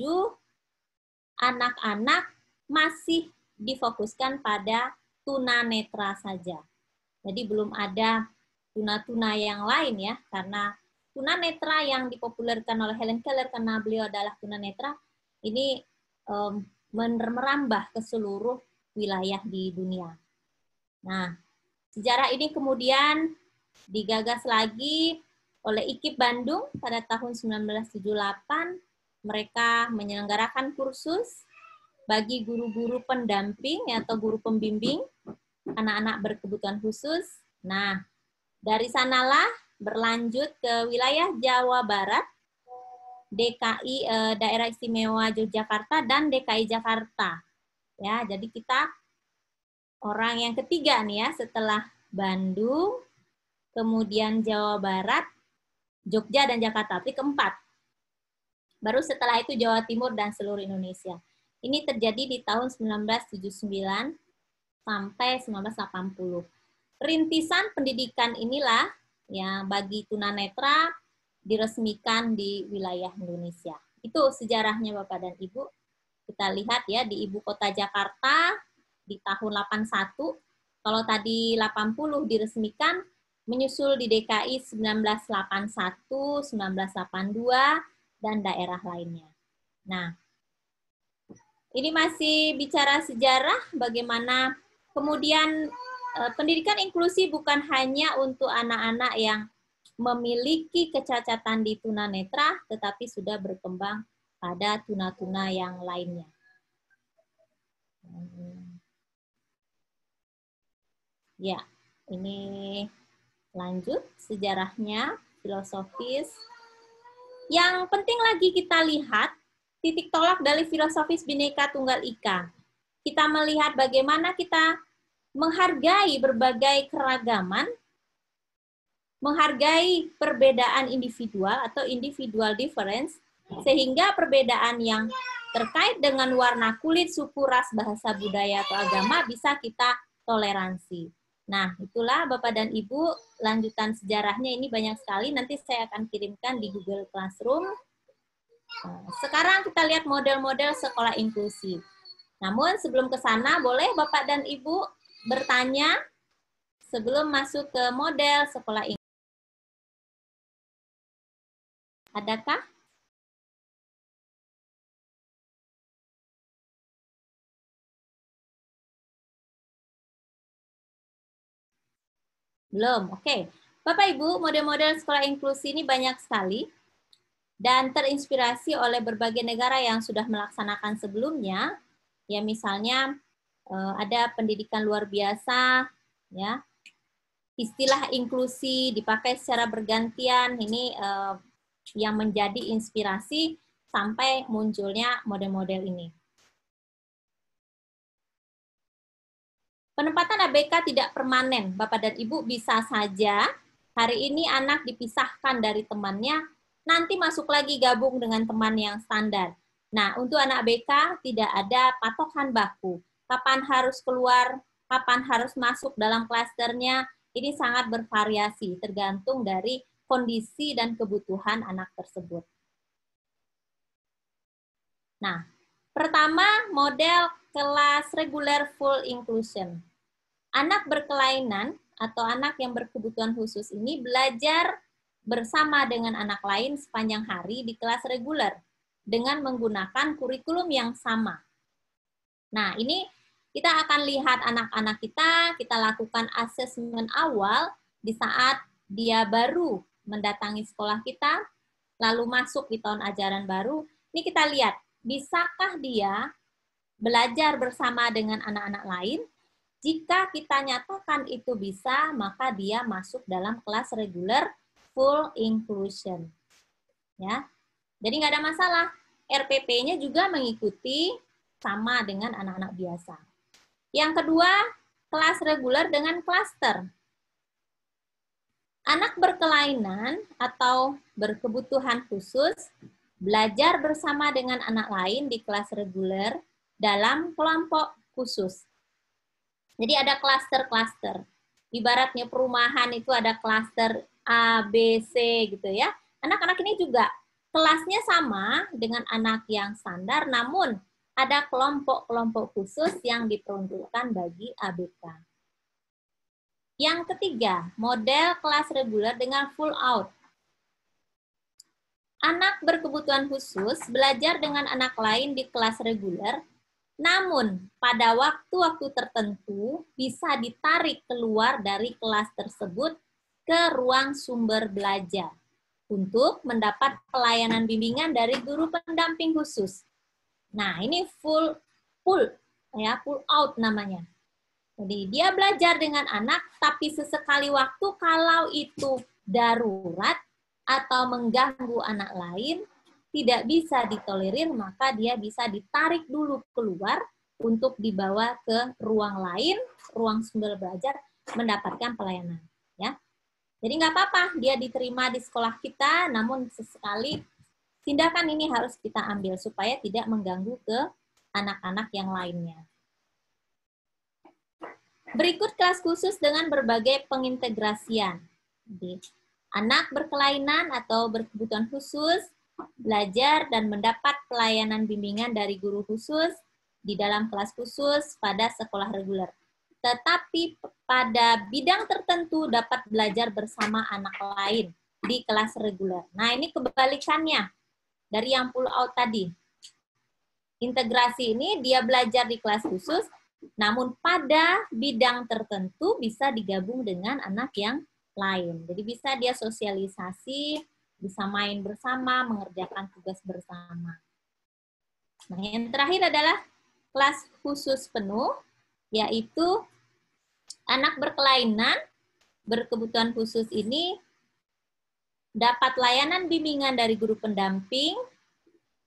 anak-anak masih difokuskan pada tunanetra saja. Jadi belum ada tuna-tuna yang lain ya, karena tunanetra yang dipopulerkan oleh Helen Keller karena beliau adalah tunanetra, ini merambah ke seluruh wilayah di dunia. Nah, sejarah ini kemudian digagas lagi oleh IKIP Bandung pada tahun 1978. Mereka menyelenggarakan kursus bagi guru-guru pendamping atau guru pembimbing anak-anak berkebutuhan khusus. Nah, dari sanalah berlanjut ke wilayah Jawa Barat, DKI, Daerah Istimewa Yogyakarta, dan DKI Jakarta. Ya, jadi kita orang yang ketiga nih ya, setelah Bandung, kemudian Jawa Barat, Jogja, dan Jakarta. Tapi keempat. Baru setelah itu Jawa Timur dan seluruh Indonesia. Ini terjadi di tahun 1979 sampai 1980. Rintisan pendidikan inilah ya bagi tunanetra diresmikan di wilayah Indonesia. Itu sejarahnya Bapak dan Ibu. Kita lihat ya di ibu kota Jakarta di tahun 81. Kalau tadi 80 diresmikan, menyusul di DKI 1981, 1982, dan daerah lainnya. Nah, ini masih bicara sejarah bagaimana kemudian pendidikan inklusi bukan hanya untuk anak-anak yang memiliki kecacatan di tunanetra, tetapi sudah berkembang pada tuna-tuna yang lainnya. Ya, ini lanjut sejarahnya, filosofis. Yang penting lagi kita lihat titik tolak dari filosofis Bhinneka Tunggal Ika. Kita melihat bagaimana kita menghargai berbagai keragaman, menghargai perbedaan individual atau individual difference, sehingga perbedaan yang terkait dengan warna kulit, suku, ras, bahasa, budaya, atau agama bisa kita toleransi. Nah, itulah Bapak dan Ibu, lanjutan sejarahnya ini banyak sekali, nanti saya akan kirimkan di Google Classroom. Sekarang kita lihat model-model sekolah inklusi. Namun sebelum ke sana, boleh Bapak dan Ibu bertanya sebelum masuk ke model sekolah inklusi. Adakah? Belum, oke. Bapak Ibu, model-model sekolah inklusi ini banyak sekali dan terinspirasi oleh berbagai negara yang sudah melaksanakan sebelumnya. Ya misalnya ada pendidikan luar biasa, ya. Istilah inklusi dipakai secara bergantian. Ini yang menjadi inspirasi sampai munculnya model-model ini. Penempatan ABK tidak permanen, Bapak dan Ibu, bisa saja hari ini anak dipisahkan dari temannya, nanti masuk lagi gabung dengan teman yang standar. Nah, untuk anak ABK tidak ada patokan baku. Kapan harus keluar, kapan harus masuk dalam klasternya, ini sangat bervariasi, tergantung dari kondisi dan kebutuhan anak tersebut. Nah, pertama, model kelas reguler full inclusion. Anak berkelainan atau anak yang berkebutuhan khusus ini belajar bersama dengan anak lain sepanjang hari di kelas reguler dengan menggunakan kurikulum yang sama. Nah, ini Kita akan lihat anak-anak kita lakukan asesmen awal di saat dia baru mendatangi sekolah kita, lalu masuk di tahun ajaran baru. Ini kita lihat, bisakah dia belajar bersama dengan anak-anak lain? Jika kita nyatakan itu bisa, maka dia masuk dalam kelas reguler full inclusion. Ya, jadi nggak ada masalah. RPP-nya juga mengikuti sama dengan anak-anak biasa. Yang kedua, kelas reguler dengan klaster. Anak berkelainan atau berkebutuhan khusus belajar bersama dengan anak lain di kelas reguler dalam kelompok khusus. Jadi ada klaster-klaster. Ibaratnya perumahan itu ada klaster A, B, C gitu ya. Anak-anak ini juga kelasnya sama dengan anak yang standar, namun ada kelompok-kelompok khusus yang diperuntukkan bagi ABK. Yang ketiga, model kelas reguler dengan full out. Anak berkebutuhan khusus belajar dengan anak lain di kelas reguler, namun pada waktu-waktu tertentu bisa ditarik keluar dari kelas tersebut ke ruang sumber belajar untuk mendapat pelayanan bimbingan dari guru pendamping khusus. Nah, ini full out namanya. Jadi dia belajar dengan anak, tapi sesekali waktu kalau itu darurat atau mengganggu anak lain, tidak bisa ditolerir, maka dia bisa ditarik dulu keluar untuk dibawa ke ruang lain, ruang sumber belajar, mendapatkan pelayanan. Ya. Jadi nggak apa-apa, dia diterima di sekolah kita, namun sesekali tindakan ini harus kita ambil supaya tidak mengganggu ke anak-anak yang lainnya. Berikut kelas khusus dengan berbagai pengintegrasian. Jadi, anak berkelainan atau berkebutuhan khusus belajar dan mendapat pelayanan bimbingan dari guru khusus di dalam kelas khusus pada sekolah reguler. Tetapi pada bidang tertentu dapat belajar bersama anak lain di kelas reguler. Nah, ini kebalikannya dari yang pull out tadi. Integrasi ini dia belajar di kelas khusus, namun pada bidang tertentu bisa digabung dengan anak yang lain. Jadi bisa dia sosialisasi, bisa main bersama, mengerjakan tugas bersama. Nah, yang terakhir adalah kelas khusus penuh, yaitu anak berkelainan, berkebutuhan khusus ini dapat layanan bimbingan dari guru pendamping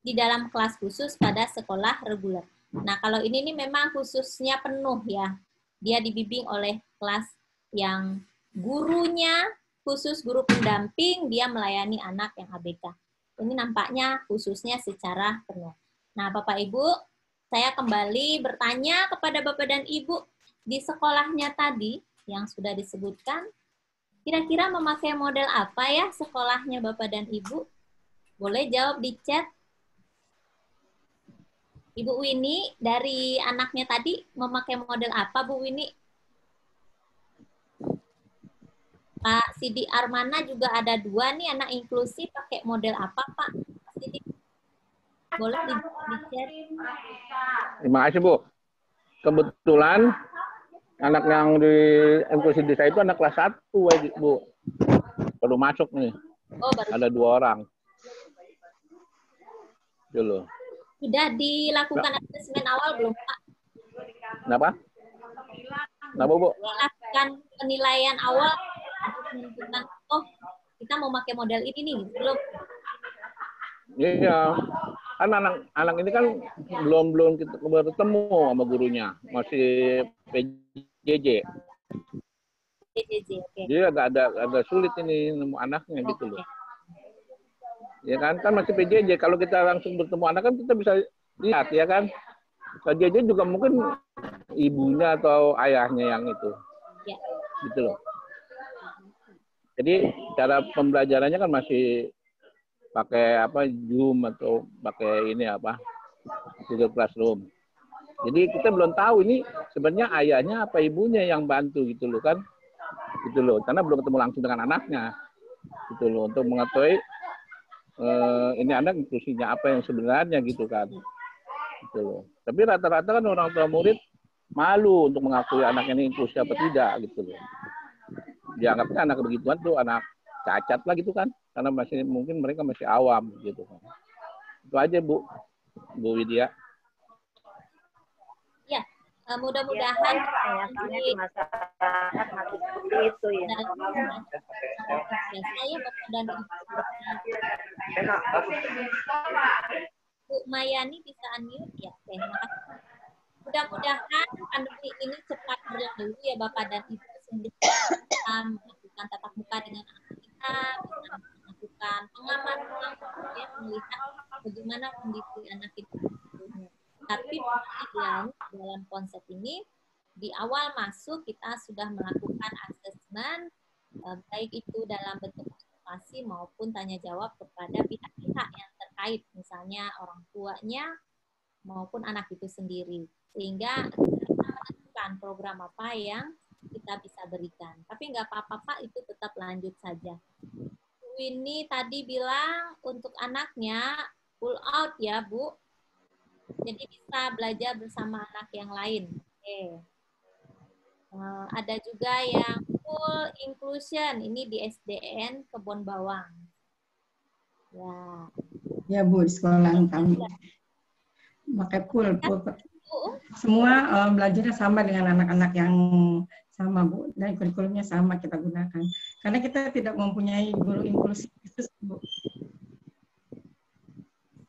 di dalam kelas khusus pada sekolah reguler. Nah, kalau ini nih memang khususnya penuh ya. Dia dibimbing oleh kelas yang gurunya khusus guru pendamping, dia melayani anak yang ABK. Ini nampaknya khususnya secara penuh. Nah, Bapak Ibu, saya kembali bertanya kepada Bapak dan Ibu, di sekolahnya tadi yang sudah disebutkan, kira-kira memakai model apa ya sekolahnya Bapak dan Ibu? Boleh jawab di chat. Ibu Winnie, dari anaknya tadi memakai model apa, Bu Winnie? Pak Sidi Armana juga ada 2 nih, anak inklusi pakai model apa, Pak? Pak Sidi, boleh di chat. Terima kasih, Bu. Kebetulan anak yang di inklusi desa itu anak kelas 1, Bu. Baru masuk nih. Oh, baru. Ada 2 orang. Dulu. Sudah dilakukan asesmen awal belum, Pak? Kenapa? Kenapa, Bu? Dilakukan penilaian awal menentukan, oh, kita mau pakai model ini nih, belum? Iya. Kan anak ini kan belum kita bertemu sama gurunya, masih PJJ. PJJ, oke. Jadi agak sulit ini nemu anaknya gitu loh. Ya kan masih PJJ. Kalau kita langsung bertemu anak kan kita bisa lihat ya kan. PJJ juga mungkin ibunya atau ayahnya yang itu. Ya. Gitu loh. Jadi cara pembelajarannya kan masih pakai Zoom atau pakai ini Google Classroom. Jadi kita belum tahu ini sebenarnya ayahnya apa ibunya yang bantu gitu loh kan. Gitu loh. Karena belum ketemu langsung dengan anaknya. Gitu loh, untuk mengetahui ini anak inklusinya apa yang sebenarnya gitu kan. Gitu loh. Tapi rata-rata kan orang tua murid malu untuk mengakui anaknya ini inklusi apa tidak gitu loh. Dianggapnya anak begituan tuh anak cacat lah gitu kan, karena masih mungkin mereka masih awam gitu kan. Itu aja Bu Widya. Ya, mudah-mudahan soalnya di masyarakat masih seperti itu ya. saya Bapak dan Ibu. Bu Mayani bisa unmute ya. Oke, makasih. Mudah-mudahan pandemi ini cepat berlalu ya Bapak dan Ibu, sehingga kita melakukan tatap muka dengan anak kita, bisa melakukan pengamatan ya, melihat bagaimana kondisi anak kita. Tapi dalam konsep ini di awal masuk kita sudah melakukan asesmen baik itu dalam bentuk observasi maupun tanya jawab kepada pihak-pihak yang terkait, misalnya orang tuanya maupun anak itu sendiri, sehingga kita menentukan program apa yang kita bisa berikan. Tapi nggak apa-apa Pak, itu tetap lanjut saja. Ini tadi bilang untuk anaknya full out ya Bu, jadi bisa belajar bersama anak yang lain. Oke. Ada juga yang full inclusion, ini di SDN Kebon Bawang. Ya. Ya Bu, di sekolah kami. Pakai full. Semua belajarnya sama dengan anak-anak yang sama Bu, dan kurikulumnya sama kita gunakan. Karena kita tidak mempunyai guru inklusif khusus Bu.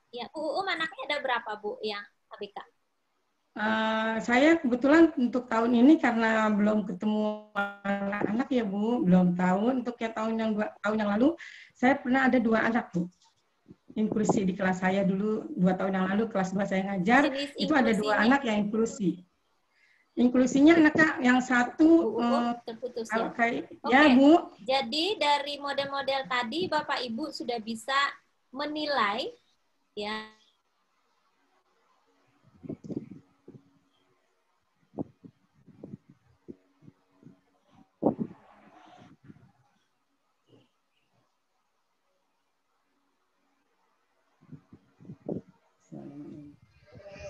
Ya, Bu, anaknya ada berapa Bu yang ABK? Saya kebetulan untuk tahun ini karena belum ketemu anak-anak ya Bu, belum tahu. Untuk ya tahun yang lalu saya pernah ada 2 anak Bu. Inklusi di kelas saya dulu 2 tahun yang lalu, kelas 2 saya ngajar, itu ada 2 anak yang inklusi. Inklusinya anak yang satu terputus ya. Ya Bu. Jadi dari model-model tadi Bapak Ibu sudah bisa menilai ya.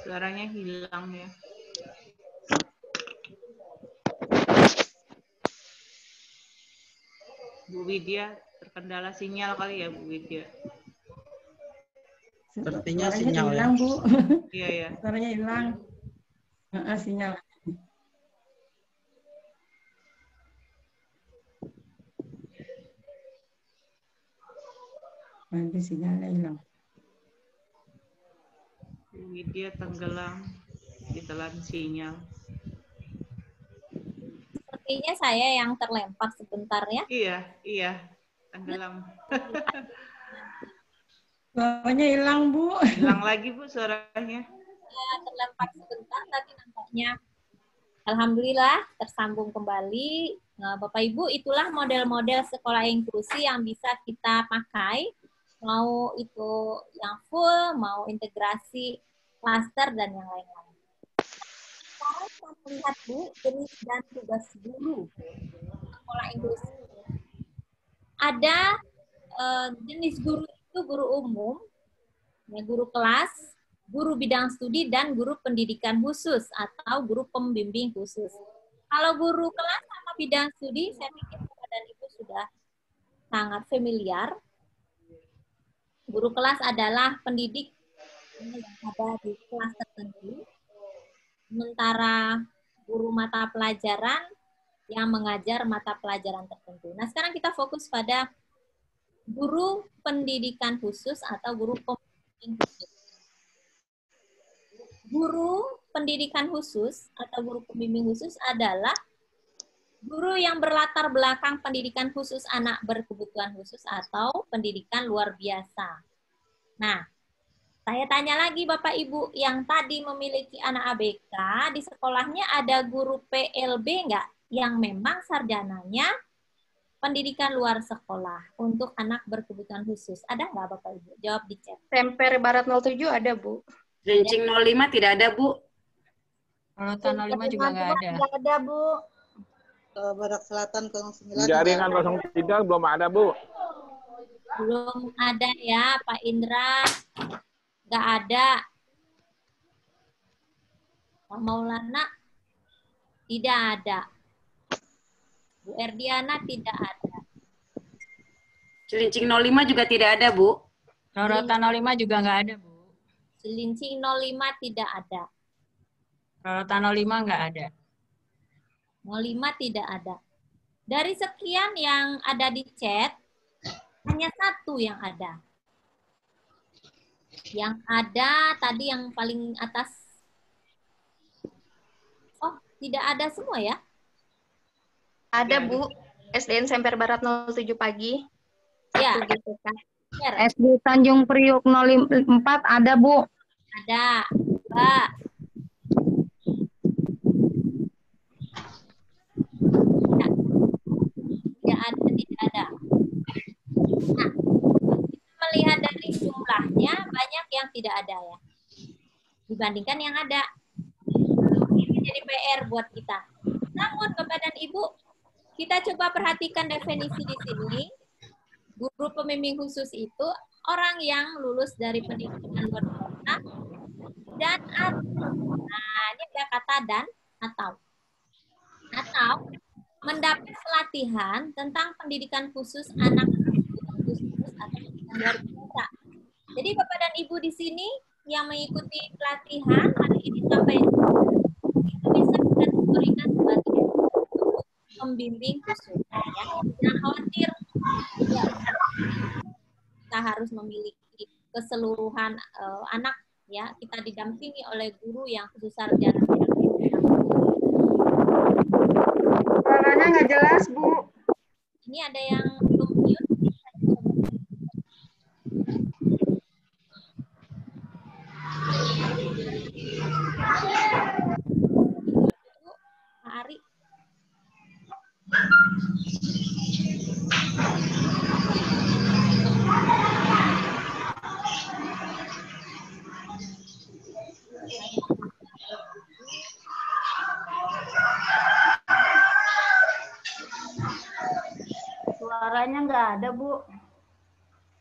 Suaranya hilang ya. Bu Widya, terkendala sinyal kali ya Bu Widya. Sepertinya Suaranya sinyal hilang Bu. Iya ya. Suaranya hilang. Sinyal. Nanti sinyalnya hilang. Bu Widya tenggelam di telan sinyal. Sepertinya saya yang terlempar sebentar ya. Iya, tenggelam. Suaranya hilang Bu. Hilang lagi Bu suaranya. Ya, terlempar sebentar tadi nampaknya. Alhamdulillah tersambung kembali. Nah, Bapak Ibu, itulah model-model sekolah inklusi yang bisa kita pakai. Mau itu yang full, mau integrasi klaster dan yang lain-lain. Sekarang kita melihat Bu, jenis dan tugas guru sekolah inklusi. Ada jenis guru itu guru umum, ya, guru kelas, guru bidang studi, dan guru pendidikan khusus atau guru pembimbing khusus. Kalau guru kelas sama bidang studi, saya pikir Bapak dan Ibu sudah sangat familiar. Guru kelas adalah pendidik yang ada di kelas tertentu, sementara guru mata pelajaran yang mengajar mata pelajaran tertentu. Nah, sekarang kita fokus pada guru pendidikan khusus atau guru pembimbing khusus. Guru pendidikan khusus atau guru pembimbing khusus adalah guru yang berlatar belakang pendidikan khusus anak berkebutuhan khusus atau pendidikan luar biasa. Nah, saya tanya lagi Bapak Ibu, yang tadi memiliki anak ABK, di sekolahnya ada guru PLB nggak yang memang sarjananya pendidikan luar sekolah untuk anak berkebutuhan khusus? Ada nggak Bapak Ibu? Jawab di chat. Temper Barat 07 ada Bu. Rincing 05 tidak ada Bu. Kalau Tanah 05 juga nggak ada. Tidak ada Bu. Barat Selatan 09. Jaringan 03 belum ada Bu. Belum ada ya Pak Indra. Nggak ada. Pak Maulana Tidak ada. Bu Erdiana tidak ada. Cilincing 05 juga tidak ada, Bu. Rorotan 05 juga nggak ada, Bu. Cilincing 05 tidak ada. Rorotan 05 nggak ada. 05 tidak ada. Dari sekian yang ada di chat, hanya satu yang ada. Yang ada tadi yang paling atas. Oh, tidak ada semua ya? Ada, Bu. SDN Semper Barat 07 pagi. Ya. SD Tanjung Priuk 04 ada, Bu. Ada. Mbak. Tidak ada, tidak ada. Nah, kita melihat dari jumlahnya banyak yang tidak ada ya. Dibandingkan yang ada. Ini jadi PR buat kita. Namun Bapak dan Ibu, kita coba perhatikan definisi di sini. Guru pembimbing khusus itu orang yang lulus dari pendidikan luar biasa dan atau. Nah, ini ada kata dan atau. Atau mendapat pelatihan tentang pendidikan khusus anak khusus atau pendidikan luar biasa. Jadi Bapak dan Ibu di sini yang mengikuti pelatihan hari ini sampai itu bisa dikategorikan sebagai pembimbing khusus. Ya, jangan khawatir. Ya, kita harus memiliki keseluruhan anak ya. Kita didampingi oleh guru yang khusus sarjana. Suaranya nggak jelas, Bu. Ini ada yang belum mute. Pak Ari. Suaranya nggak ada, Bu.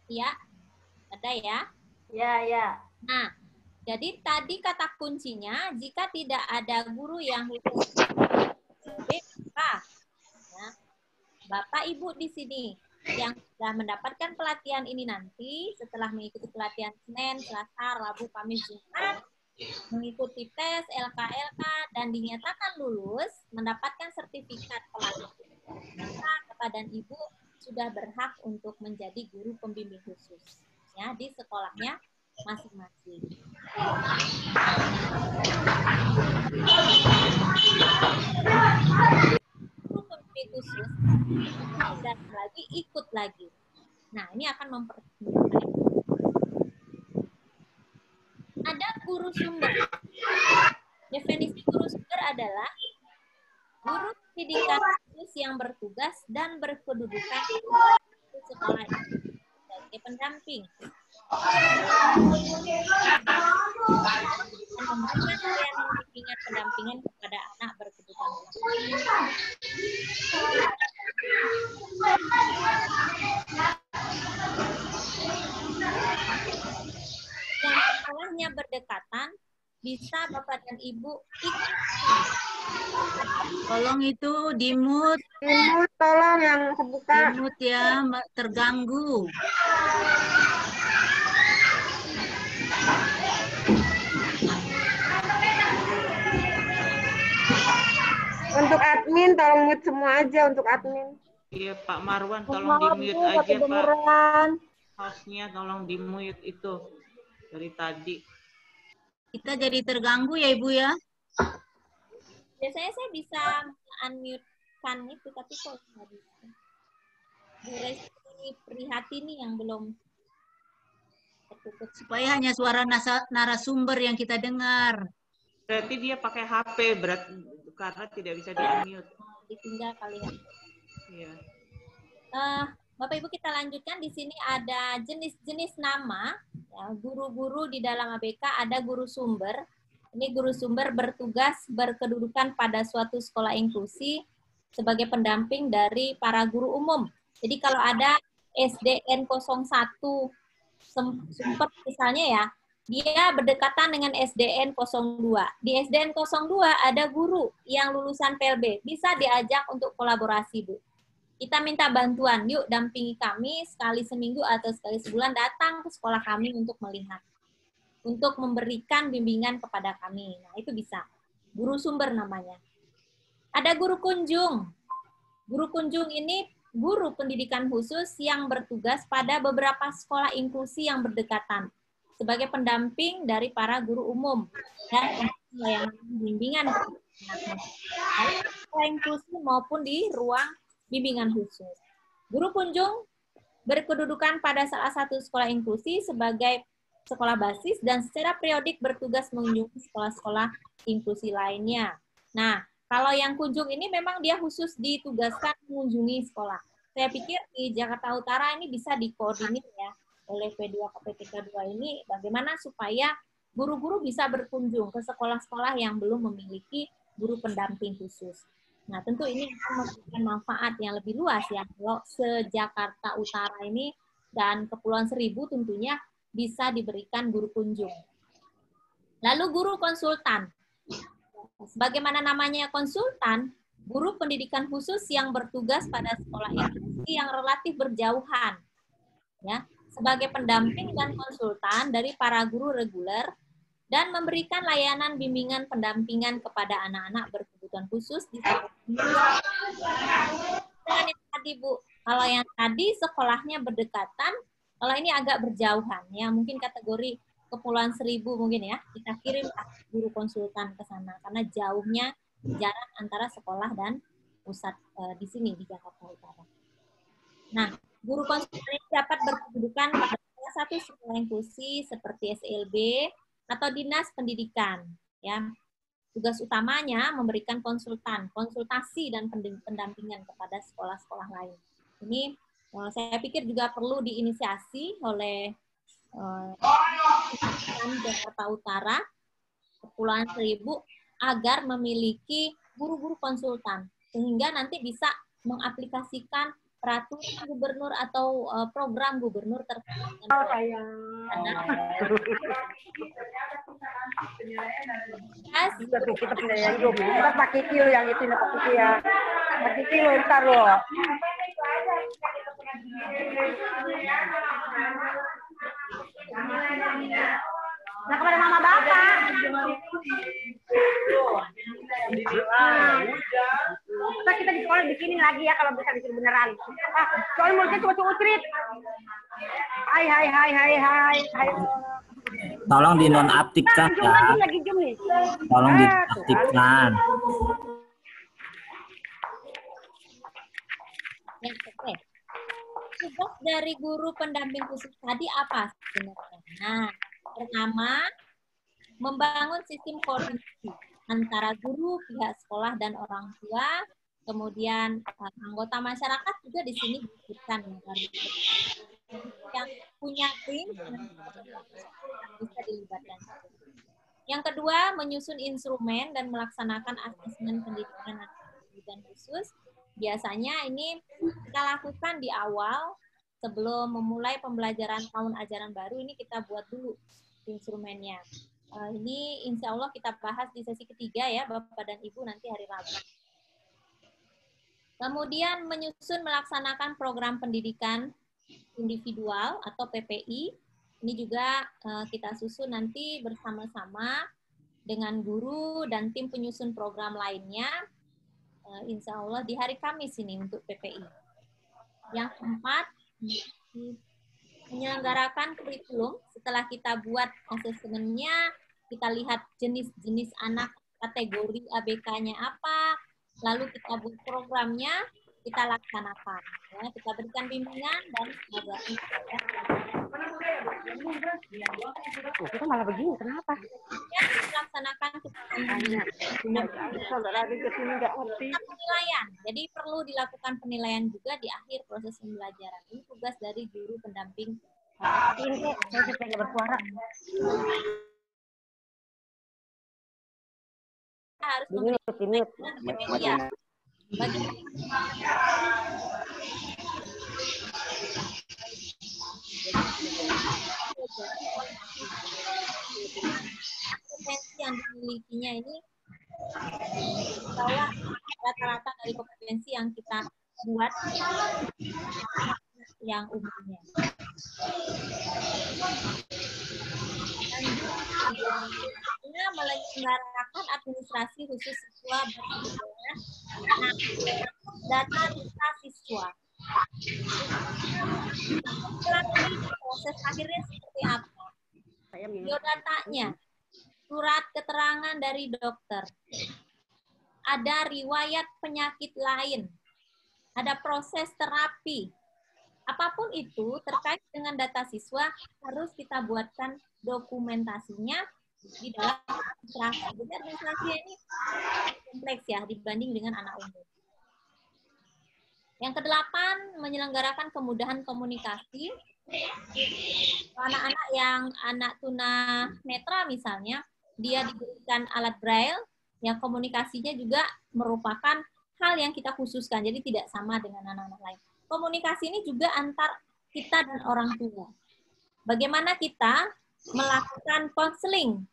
Iya, ada ya? Ya, ya. Nah, jadi tadi kata kuncinya, jika tidak ada guru yang khusus BK, ya, Bapak Ibu di sini yang sudah mendapatkan pelatihan ini nanti, setelah mengikuti pelatihan Senin, Selasa, Rabu, Kamis, Jumat, mengikuti tes LKLK, dan dinyatakan lulus, mendapatkan sertifikat pelatihan. Maka Bapak dan Ibu sudah berhak untuk menjadi guru pembimbing khusus ya di sekolahnya masing-masing. Guru pembimbing khusus dan lagi ikut lagi. Nah, ini akan mempermudah. Ada guru sumber. Definisi guru sumber adalah guru pendidikan khusus yang bertugas dan berkedudukan di sekolah sebagai pendamping. Dan memberikan layanan bimbingan pendampingan kepada anak berkebutuhan khusus. Yang sekolahnya berdekatan, bisa Bapak dan Ibu ikut. Tolong itu di-mute. Di-mute tolong yang kebuka. Di-mute ya, terganggu. Untuk admin tolong mute semua aja untuk admin. Iya, Pak Marwan tolong di-mute aja, Pak. Hostnya tolong di-mute itu dari tadi. Kita jadi terganggu ya, Ibu ya? Biasanya saya bisa unmute-kan itu, tapi kok nggak bisa. Bu Resti Prihatini yang belum tertutup. Supaya hanya suara narasumber yang kita dengar. Berarti dia pakai HP, karena tidak bisa di-unmute. Ditinggal kali ya. Iya. Bapak Ibu kita lanjutkan, di sini ada jenis-jenis nama, ya, guru-guru di dalam ABK ada guru sumber. Ini guru sumber bertugas berkedudukan pada suatu sekolah inklusi sebagai pendamping dari para guru umum. Jadi kalau ada SDN 01 Sumpet misalnya ya, dia berdekatan dengan SDN 02. Di SDN 02 ada guru yang lulusan PLB, bisa diajak untuk kolaborasi, Bu. Kita minta bantuan, yuk dampingi kami sekali seminggu atau sekali sebulan datang ke sekolah kami untuk melihat, untuk memberikan bimbingan kepada kami. Nah, itu bisa. Guru sumber namanya. Ada guru kunjung. Guru kunjung ini guru pendidikan khusus yang bertugas pada beberapa sekolah inklusi yang berdekatan sebagai pendamping dari para guru umum dan layanan bimbingan sekolah inklusi maupun di ruang bimbingan khusus. Guru kunjung berkedudukan pada salah satu sekolah inklusi sebagai sekolah basis dan secara periodik bertugas mengunjungi sekolah-sekolah inklusi lainnya. Nah, kalau yang kunjung ini memang dia khusus ditugaskan mengunjungi sekolah. Saya pikir di Jakarta Utara ini bisa dikoordinir ya oleh P2 KPTK 2 ini bagaimana supaya guru-guru bisa berkunjung ke sekolah-sekolah yang belum memiliki guru pendamping khusus. Nah, tentu ini akan memberikan manfaat yang lebih luas ya kalau se-Jakarta Utara ini dan Kepulauan Seribu tentunya bisa diberikan guru kunjung. Lalu guru konsultan. Sebagaimana namanya konsultan, guru pendidikan khusus yang bertugas pada sekolah inklusi yang relatif berjauhan. Ya, sebagai pendamping dan konsultan dari para guru reguler dan memberikan layanan bimbingan pendampingan kepada anak-anak berkebutuhan khusus di sekolah. Dengan yang tadi, Bu, kalau yang tadi sekolahnya berdekatan, kalau ini agak berjauhan, ya mungkin kategori Kepulauan Seribu mungkin ya, kita kirim guru konsultan ke sana karena jauhnya jarak antara sekolah dan pusat di sini di Jakarta Utara. Nah, guru konsultan ini dapat berkedudukan pada salah satu sekolah inklusi seperti SLB atau dinas pendidikan. Ya, tugas utamanya memberikan konsultasi dan pendampingan kepada sekolah-sekolah lain. Ini saya pikir juga perlu diinisiasi oleh Jakarta Utara, Kepulauan Seribu agar memiliki guru-guru konsultan sehingga nanti bisa mengaplikasikan peraturan gubernur atau program gubernur terkait dengan kita penilaian hidup. Kita pakai kilo yang itu nih pakai ya. Pakai kilo ntar loh. Nah, kepada mama bapak. Kita di sekolah bikinin lagi ya kalau bisa bikin beneran. Soalnya mulutnya cuma ucrit. Hai. Tolong dinonaktifkan ya. Tolong dinonaktifkan. Oke. Tugas dari guru pendamping khusus tadi apa sebenarnya? Nah, pertama, membangun sistem koordinasi antara guru, pihak sekolah, dan orang tua. Kemudian anggota masyarakat juga di sini disebutkan yang punya tim bisa dilibatkan. Yang kedua, menyusun instrumen dan melaksanakan asesmen pendidikan khusus. Biasanya ini kita lakukan di awal sebelum memulai pembelajaran tahun ajaran baru. Ini kita buat dulu instrumennya. Ini insya Allah kita bahas di sesi ketiga ya Bapak dan Ibu nanti hari Rabu. Kemudian menyusun melaksanakan program pendidikan individual atau PPI. Ini juga kita susun nanti bersama-sama dengan guru dan tim penyusun program lainnya. Insya Allah di hari Kamis ini untuk PPI. Yang keempat, menyelenggarakan kurikulum. Setelah kita buat asesmennya, kita lihat jenis-jenis anak, kategori ABK-nya apa, lalu kita buat programnya, kita laksanakan. Ya, kita berikan bimbingan dan pengajaran. Kita malah begini, kenapa? Ya, laksanakan penilaian. Jadi perlu dilakukan penilaian juga di akhir proses pembelajaran. Ini tugas dari guru pendamping. Ini saya pengen bersuara. Harus ini. memilikinya ini bawah rata-rata dari kompetensi yang kita buat yang umumnya. Dan juga menyelenggarakan administrasi khusus siswa berkebutuhan data siswa. Proses akhirnya seperti apa? Biodatanya, surat keterangan dari dokter, ada riwayat penyakit lain, ada proses terapi. Apapun itu terkait dengan data siswa harus kita buatkan dokumentasinya di dalam administrasi. Jadi administrasi ini kompleks ya dibanding dengan anak umum. Yang kedelapan, menyelenggarakan kemudahan komunikasi. Anak-anak yang anak tuna netra misalnya, dia diberikan alat braille, yang komunikasinya juga merupakan hal yang kita khususkan, jadi tidak sama dengan anak-anak lain. Komunikasi ini juga antar kita dan orang tua. Bagaimana kita melakukan konseling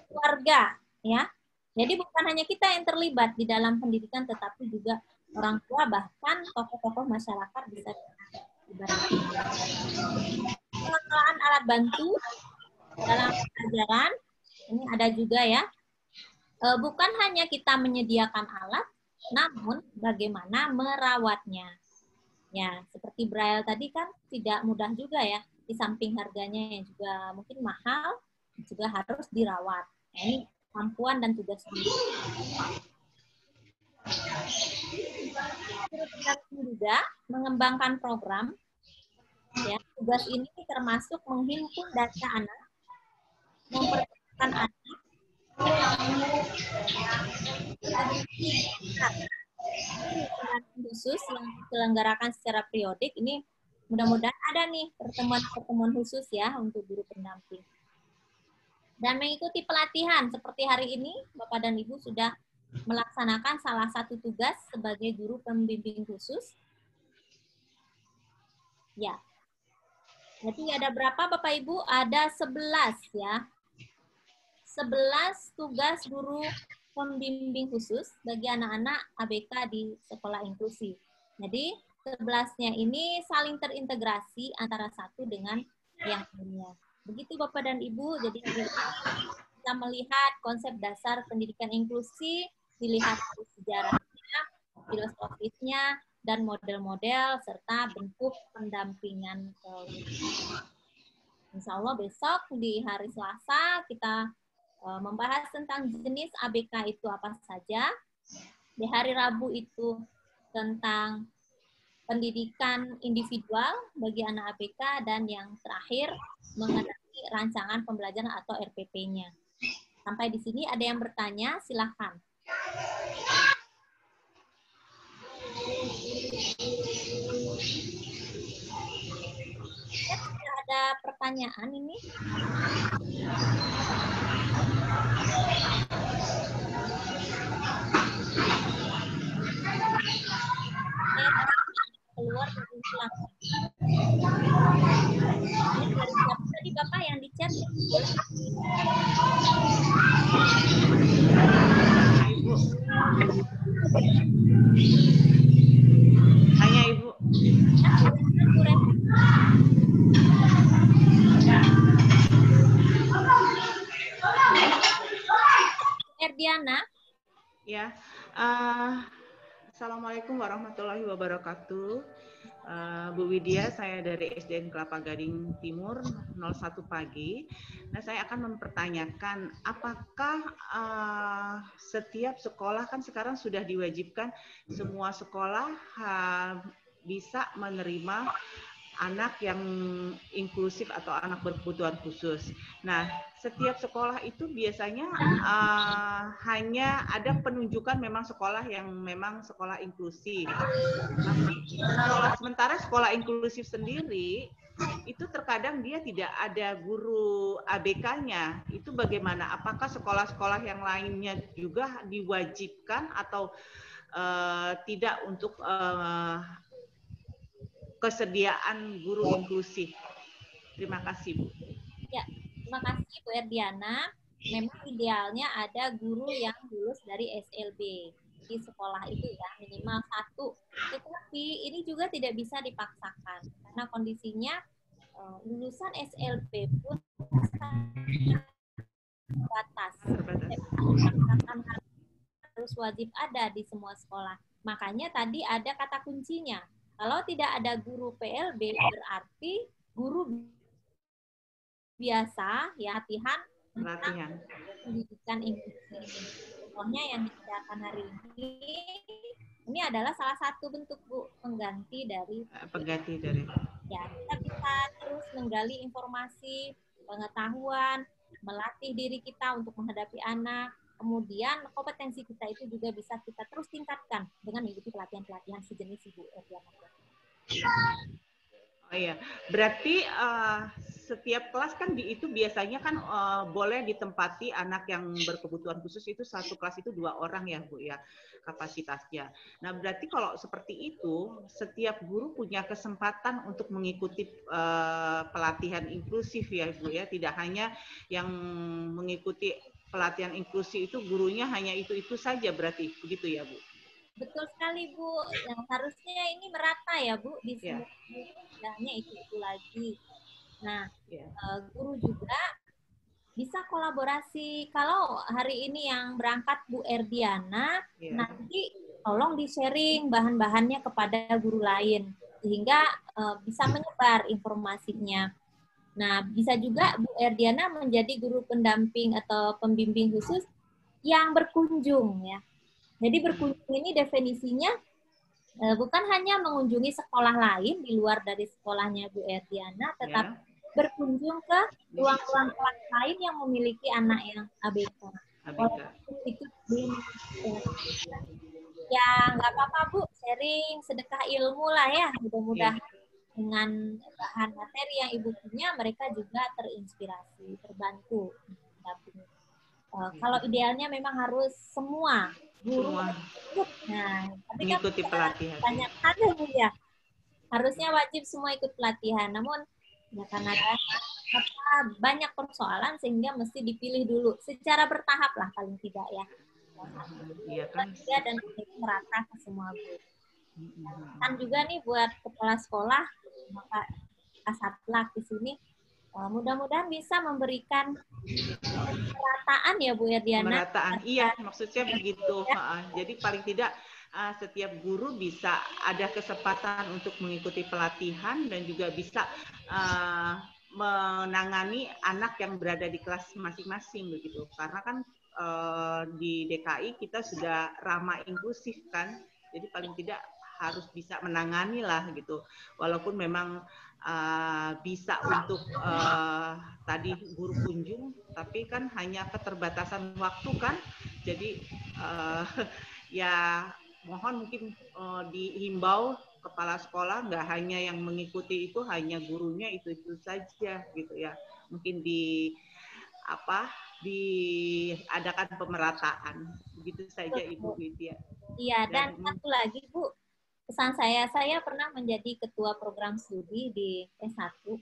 keluarga, ya. Jadi bukan hanya kita yang terlibat di dalam pendidikan, tetapi juga orang tua, bahkan tokoh-tokoh masyarakat bisa dibantu. Pengelolaan alat bantu dalam pelajaran, ini ada juga ya. Bukan hanya kita menyediakan alat, namun bagaimana merawatnya. Ya, seperti braille tadi kan tidak mudah juga ya, di samping harganya yang juga mungkin mahal, juga harus dirawat. Nah, ini kemampuan dan tugas sendiri. Juga mengembangkan program. Ya, tugas ini termasuk menghimpun data anak, memperhatikan anak, khusus yang diselenggarakan secara periodik. Ini mudah-mudahan ada nih pertemuan-pertemuan khusus ya untuk guru pendamping. Dan mengikuti pelatihan seperti hari ini, Bapak dan Ibu sudah melaksanakan salah satu tugas sebagai guru pembimbing khusus. Ya. Jadi ada berapa Bapak Ibu? Ada 11 ya. 11 tugas guru pembimbing khusus bagi anak-anak ABK di sekolah inklusi. Jadi 11-nya ini saling terintegrasi antara satu dengan yang lainnya. Begitu Bapak dan Ibu, jadi kita melihat konsep dasar pendidikan inklusi, dilihat dari sejarahnya, filosofisnya, dan model-model, serta bentuk pendampingan. Insya Allah besok di hari Selasa kita membahas tentang jenis ABK itu apa saja. Di hari Rabu itu tentang pendidikan individual bagi anak ABK, dan yang terakhir mengenai rancangan pembelajaran atau RPP-nya. Sampai di sini ada yang bertanya, silakan. Ada pertanyaan ini? Keluar dari silakan. Dari siapa tadi Bapak yang di chat? Ibu. Hanya Ibu. Erdiana. Ya. Assalamualaikum warahmatullahi wabarakatuh. Bu Widya, saya dari SDN Kelapa Gading Timur 01 pagi. Nah, saya akan mempertanyakan apakah setiap sekolah, kan sekarang sudah diwajibkan semua sekolah bisa menerima anak yang inklusif atau anak berkebutuhan khusus. Nah, setiap sekolah itu biasanya hanya ada penunjukan memang sekolah yang memang sekolah inklusif. Sementara sekolah inklusif sendiri itu terkadang dia tidak ada guru ABK-nya. Itu bagaimana? Apakah sekolah-sekolah yang lainnya juga diwajibkan atau tidak untuk kesediaan guru inklusif? Terima kasih, Bu. Ya, terima kasih Bu Erdiana. memang idealnya ada guru yang lulus dari SLB di sekolah itu ya, minimal 1. Tetapi ini juga tidak bisa dipaksakan karena kondisinya lulusan SLB pun terbatas. Harus wajib ada di semua sekolah. Makanya tadi ada kata kuncinya. Kalau tidak ada guru PLB berarti guru biasa ya latihan pendidikan inklusi. Contohnya yang dibicarakan hari ini adalah salah satu bentuk Bu pengganti dari ya, kita bisa terus menggali informasi, pengetahuan, melatih diri kita untuk menghadapi anak. Kemudian kompetensi kita itu juga bisa kita terus tingkatkan dengan mengikuti pelatihan-pelatihan sejenis Ibu Erdiana. Oh iya, berarti setiap kelas kan itu biasanya kan boleh ditempati anak yang berkebutuhan khusus itu satu kelas itu 2 orang ya Bu ya kapasitasnya. Nah berarti kalau seperti itu setiap guru punya kesempatan untuk mengikuti pelatihan inklusif ya Bu ya, tidak hanya yang mengikuti pelatihan inklusi itu gurunya hanya itu saja berarti begitu ya Bu? Betul sekali Bu, yang harusnya ini merata ya Bu di semua istilahnya itu lagi. Nah guru juga bisa kolaborasi. Kalau hari ini yang berangkat Bu Erdiana, nanti tolong di-sharing bahan-bahannya kepada guru lain sehingga bisa menyebar informasinya. Nah, bisa juga Bu Erdiana menjadi guru pendamping atau pembimbing khusus yang berkunjung ya. Jadi berkunjung ini definisinya bukan hanya mengunjungi sekolah lain di luar dari sekolahnya Bu Erdiana, tetapi berkunjung ke ruang-ruang kelas lain yang memiliki anak yang ABK. Ya nggak apa-apa Bu, sharing sedekah ilmu lah ya, mudah-mudahan. Dengan bahan materi yang Ibu punya, mereka juga terinspirasi, terbantu. Kalau idealnya memang harus semua guru ikut. Nah, tapi mengikuti pelatihan. Banyak ada Bu ya. Harusnya wajib semua ikut pelatihan. Namun ya karena ada banyak persoalan sehingga mesti dipilih dulu secara bertahap lah paling tidak ya. Iya kan. Dan merata ke semua guru. Kan juga nih buat kepala sekolah, maka Kasatlak di sini mudah-mudahan bisa memberikan pemerataan ya Bu Erdiana. Pemerataan, iya maksudnya begitu. Jadi paling tidak setiap guru bisa ada kesempatan untuk mengikuti pelatihan dan juga bisa menangani anak yang berada di kelas masing-masing begitu. Karena kan di DKI kita sudah ramah inklusif kan, jadi paling tidak harus bisa menangani lah gitu. Walaupun memang bisa untuk tadi guru kunjung, tapi kan hanya keterbatasan waktu kan. Jadi ya mohon mungkin dihimbau kepala sekolah nggak hanya yang mengikuti itu hanya gurunya itu saja gitu ya. Mungkin diadakan pemerataan. Begitu saja Ibu Widya. Iya, dan satu lagi Bu, pesan saya pernah menjadi ketua program studi di S1.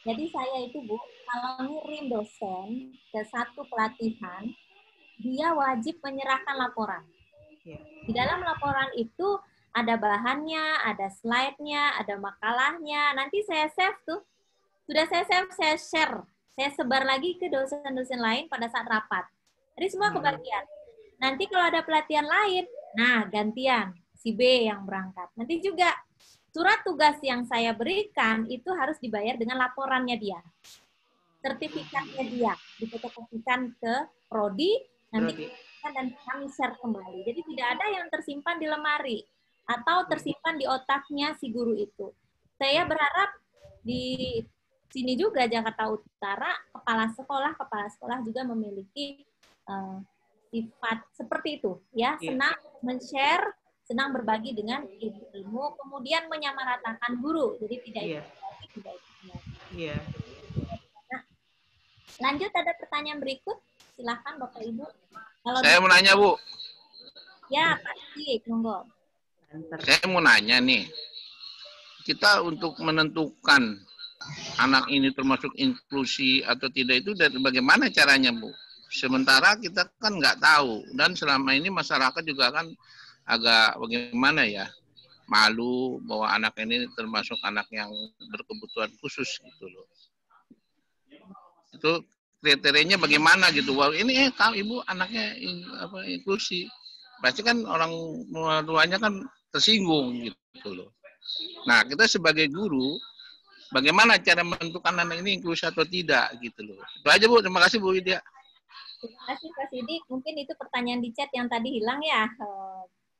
Jadi saya itu Bu, kalau ngirim dosen ke satu pelatihan, dia wajib menyerahkan laporan. Di dalam laporan itu ada bahannya, ada slide-nya, ada makalahnya. Nanti saya save tuh. Sudah saya save, saya share. Saya sebar lagi ke dosen-dosen lain pada saat rapat. Jadi semua kebagian. Nanti kalau ada pelatihan lain, nah gantian si B yang berangkat. Nanti juga surat tugas yang saya berikan itu harus dibayar dengan laporannya dia. Sertifikatnya dia difotokopikan ke prodi, nanti dan kami share kembali. Jadi tidak ada yang tersimpan di lemari atau tersimpan di otaknya si guru itu. Saya berharap di sini juga Jakarta Utara kepala sekolah juga memiliki sifat seperti itu ya, senang men-share, senang berbagi dengan ilmu, kemudian menyamaratakan guru, jadi tidak tidak. Nah, lanjut ada pertanyaan berikut, silakan Bapak Ibu. Kalau saya mau nanya Bu. Ya Pak Dik, monggo. Saya mau nanya nih, kita untuk menentukan anak ini termasuk inklusi atau tidak itu dari bagaimana caranya Bu? Sementara kita kan nggak tahu, dan selama ini masyarakat juga kan agak bagaimana ya, malu bahwa anak ini termasuk anak yang berkebutuhan khusus gitu loh. Itu kriterianya bagaimana gitu. Wah, ini tahu ibu anaknya inklusi. Pasti kan orang tuanya kan tersinggung gitu loh. Nah, kita sebagai guru bagaimana cara menentukan anak ini inklusi atau tidak gitu loh. Itu aja Bu, terima kasih Bu Widya. Terima kasih Pak Sidik. Mungkin itu pertanyaan di chat yang tadi hilang ya,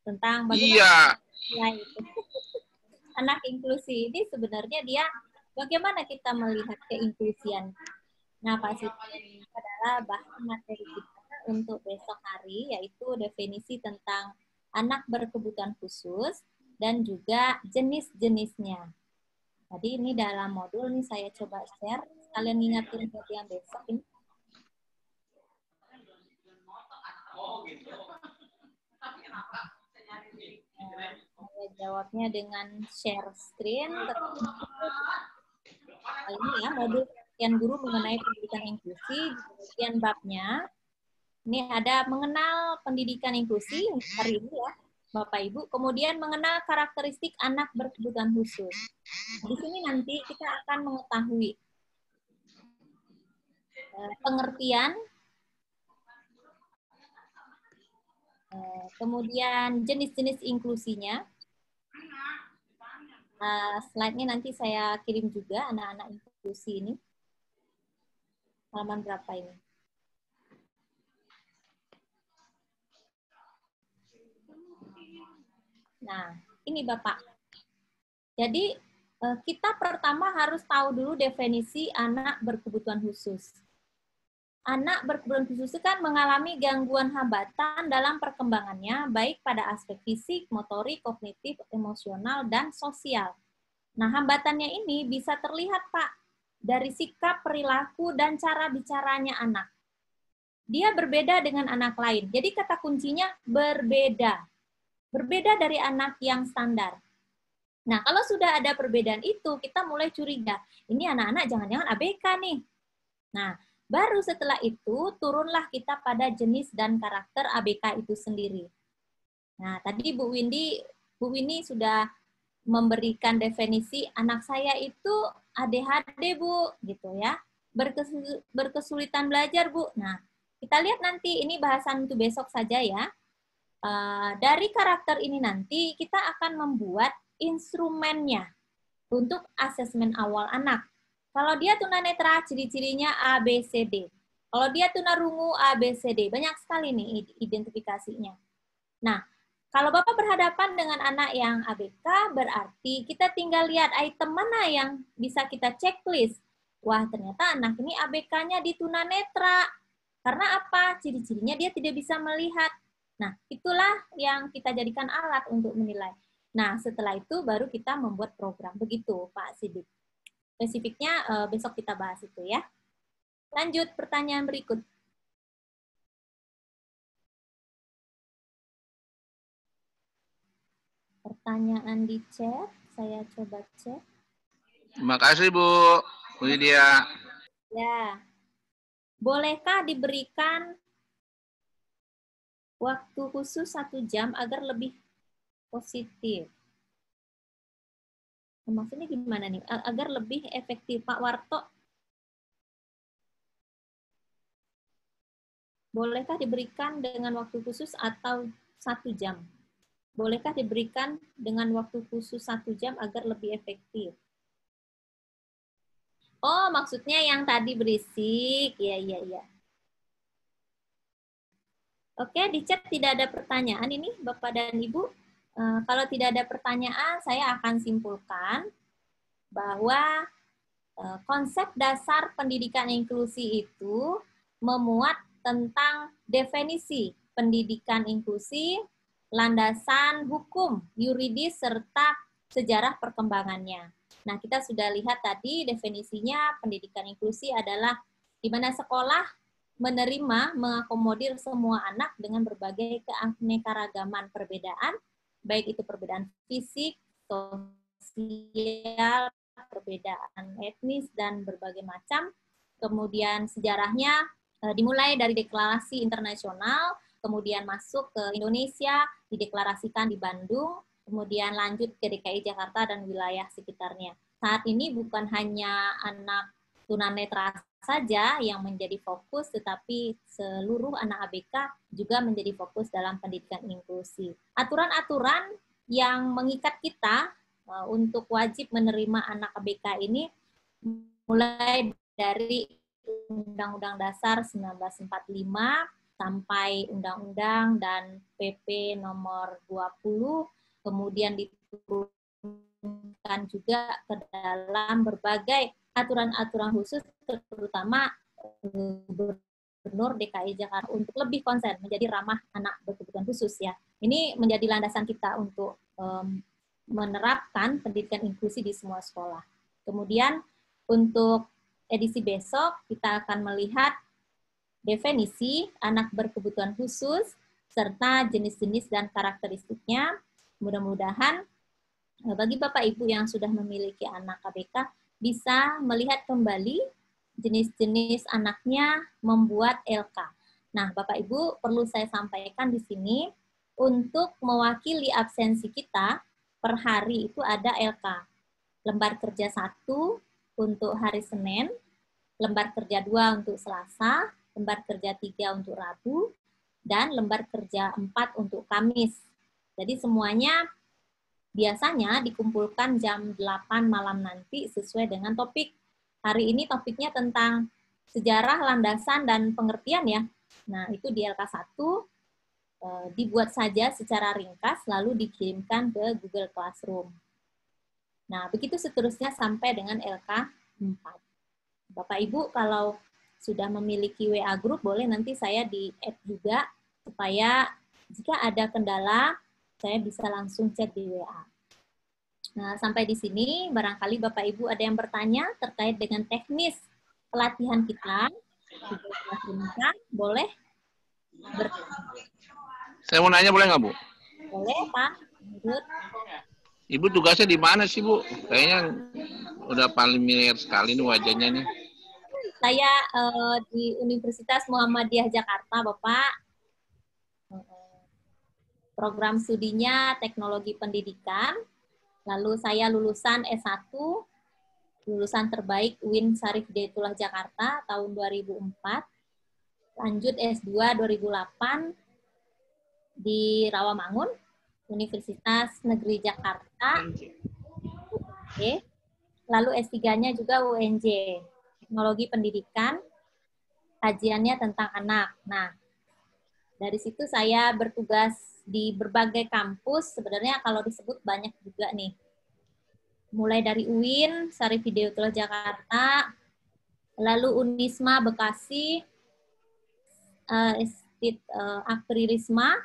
tentang bagaimana itu. Anak inklusi ini sebenarnya dia bagaimana kita melihat keinklusian. Nah, Pak Sidik adalah bahan materi kita untuk besok hari, yaitu definisi tentang anak berkebutuhan khusus dan juga jenis-jenisnya. Tadi ini dalam modul nih saya coba share, kalian ingatin buat yang besok ini. Saya jawabnya dengan share screen. Ini ya, modul pengertian guru mengenai pendidikan inklusi, kemudian babnya. Ini ada mengenal pendidikan inklusi hari ini ya, Bapak Ibu. Kemudian mengenal karakteristik anak berkebutuhan khusus. Di sini nanti kita akan mengetahui pengertian, kemudian jenis-jenis inklusinya. Slide-nya nanti saya kirim juga, anak-anak inklusi ini. Halaman berapa ini? Nah, ini Bapak. Jadi, kita pertama harus tahu dulu definisi anak berkebutuhan khusus. Anak berkebutuhan khusus itu kan mengalami gangguan hambatan dalam perkembangannya, baik pada aspek fisik, motorik, kognitif, emosional, dan sosial. Nah, hambatannya ini bisa terlihat, Pak, dari sikap, perilaku, dan cara bicaranya anak. Dia berbeda dengan anak lain. Jadi kata kuncinya berbeda. Berbeda dari anak yang standar. Nah, kalau sudah ada perbedaan itu, kita mulai curiga. Ini anak-anak jangan-jangan ABK nih. Nah, baru setelah itu, turunlah kita pada jenis dan karakter ABK itu sendiri. Nah, tadi Bu Windy sudah memberikan definisi anak saya itu ADHD, Bu, gitu ya. Berkesulitan belajar, Bu. Nah, kita lihat nanti, ini bahasan untuk besok saja ya. Dari karakter ini nanti, kita akan membuat instrumennya untuk asesmen awal anak. Kalau dia tunanetra, ciri-cirinya A, B, C, D. Kalau dia tunarungu, A, B, C, D. Banyak sekali nih identifikasinya. Nah, kalau Bapak berhadapan dengan anak yang ABK, berarti kita tinggal lihat item mana yang bisa kita checklist. Wah, ternyata anak ini ABK-nya di tunanetra. Karena apa? Ciri-cirinya dia tidak bisa melihat. Nah, itulah yang kita jadikan alat untuk menilai. Nah, setelah itu baru kita membuat program. Begitu, Pak Sidik. Spesifiknya besok kita bahas itu ya. Lanjut, pertanyaan berikut. Pertanyaan di chat, saya coba cek. Terima kasih Bu Widya. Ya. Bolehkah diberikan waktu khusus 1 jam agar lebih positif? Maksudnya gimana nih? Agar lebih efektif, Pak Warto. Bolehkah diberikan dengan waktu khusus atau 1 jam? Bolehkah diberikan dengan waktu khusus 1 jam agar lebih efektif? Oh, maksudnya yang tadi berisik. Iya. Oke, di chat tidak ada pertanyaan ini, Bapak dan Ibu. Kalau tidak ada pertanyaan, saya akan simpulkan bahwa konsep dasar pendidikan inklusi itu memuat tentang definisi pendidikan inklusi, landasan hukum, yuridis, serta sejarah perkembangannya. Nah, kita sudah lihat tadi definisinya pendidikan inklusi adalah di mana sekolah menerima, mengakomodir semua anak dengan berbagai keanekaragaman perbedaan, baik itu perbedaan fisik, sosial, perbedaan etnis, dan berbagai macam. Kemudian sejarahnya dimulai dari deklarasi internasional, kemudian masuk ke Indonesia, dideklarasikan di Bandung, kemudian lanjut ke DKI Jakarta dan wilayah sekitarnya. Saat ini bukan hanya anak tunanetra saja yang menjadi fokus, tetapi seluruh anak ABK juga menjadi fokus dalam pendidikan inklusi. Aturan-aturan yang mengikat kita untuk wajib menerima anak ABK ini mulai dari Undang-Undang Dasar 1945 sampai Undang-Undang dan PP nomor 20, kemudian diturunkan juga ke dalam berbagai aturan-aturan khusus, terutama Gubernur DKI Jakarta untuk lebih konsen menjadi ramah anak berkebutuhan khusus ya. Ini menjadi landasan kita untuk menerapkan pendidikan inklusi di semua sekolah. Kemudian untuk edisi besok kita akan melihat definisi anak berkebutuhan khusus serta jenis-jenis dan karakteristiknya. Mudah-mudahan bagi Bapak Ibu yang sudah memiliki anak ABK bisa melihat kembali jenis-jenis anaknya membuat LK. Nah, Bapak Ibu perlu saya sampaikan di sini untuk mewakili absensi kita per hari itu ada LK. Lembar kerja 1 untuk hari Senin, lembar kerja 2 untuk Selasa, lembar kerja 3 untuk Rabu, dan lembar kerja 4 untuk Kamis. Jadi semuanya biasanya dikumpulkan jam 8 malam nanti sesuai dengan topik. Hari ini topiknya tentang sejarah, landasan, dan pengertian ya. Nah, itu di LK1 dibuat saja secara ringkas lalu dikirimkan ke Google Classroom. Nah, begitu seterusnya sampai dengan LK4. Bapak Ibu kalau sudah memiliki WA group boleh nanti saya di-add juga supaya jika ada kendala saya bisa langsung chat di WA. Nah, sampai di sini barangkali Bapak Ibu ada yang bertanya terkait dengan teknis pelatihan kita. Boleh bertanya. Saya mau nanya boleh nggak, Bu? Boleh, Pak. Lanjut. Ibu tugasnya di mana sih, Bu? Kayaknya udah paling familiar sekali nih wajahnya nih. Saya di Universitas Muhammadiyah Jakarta, Bapak. Program studinya Teknologi Pendidikan. Lalu saya lulusan S1, lulusan terbaik UIN Syarif Hidayatullah Jakarta tahun 2004. Lanjut S2 2008 di Rawamangun, Universitas Negeri Jakarta. Oke. Lalu S3-nya juga UNJ, Teknologi Pendidikan, kajiannya tentang anak. Nah, dari situ saya bertugas di berbagai kampus, sebenarnya kalau disebut banyak juga nih. Mulai dari UIN, Syarif Hidayatullah Jakarta, lalu Unisma Bekasi, Akri Risma,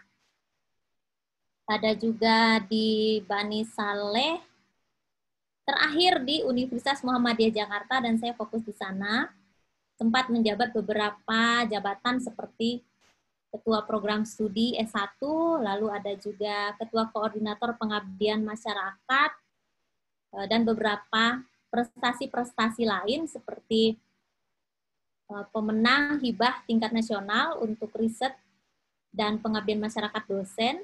ada juga di Bani Saleh, terakhir di Universitas Muhammadiyah Jakarta, dan saya fokus di sana. Sempat menjabat beberapa jabatan seperti Ketua Program Studi S1, lalu ada juga Ketua Koordinator Pengabdian Masyarakat, dan beberapa prestasi-prestasi lain seperti pemenang hibah tingkat nasional untuk riset dan pengabdian masyarakat dosen.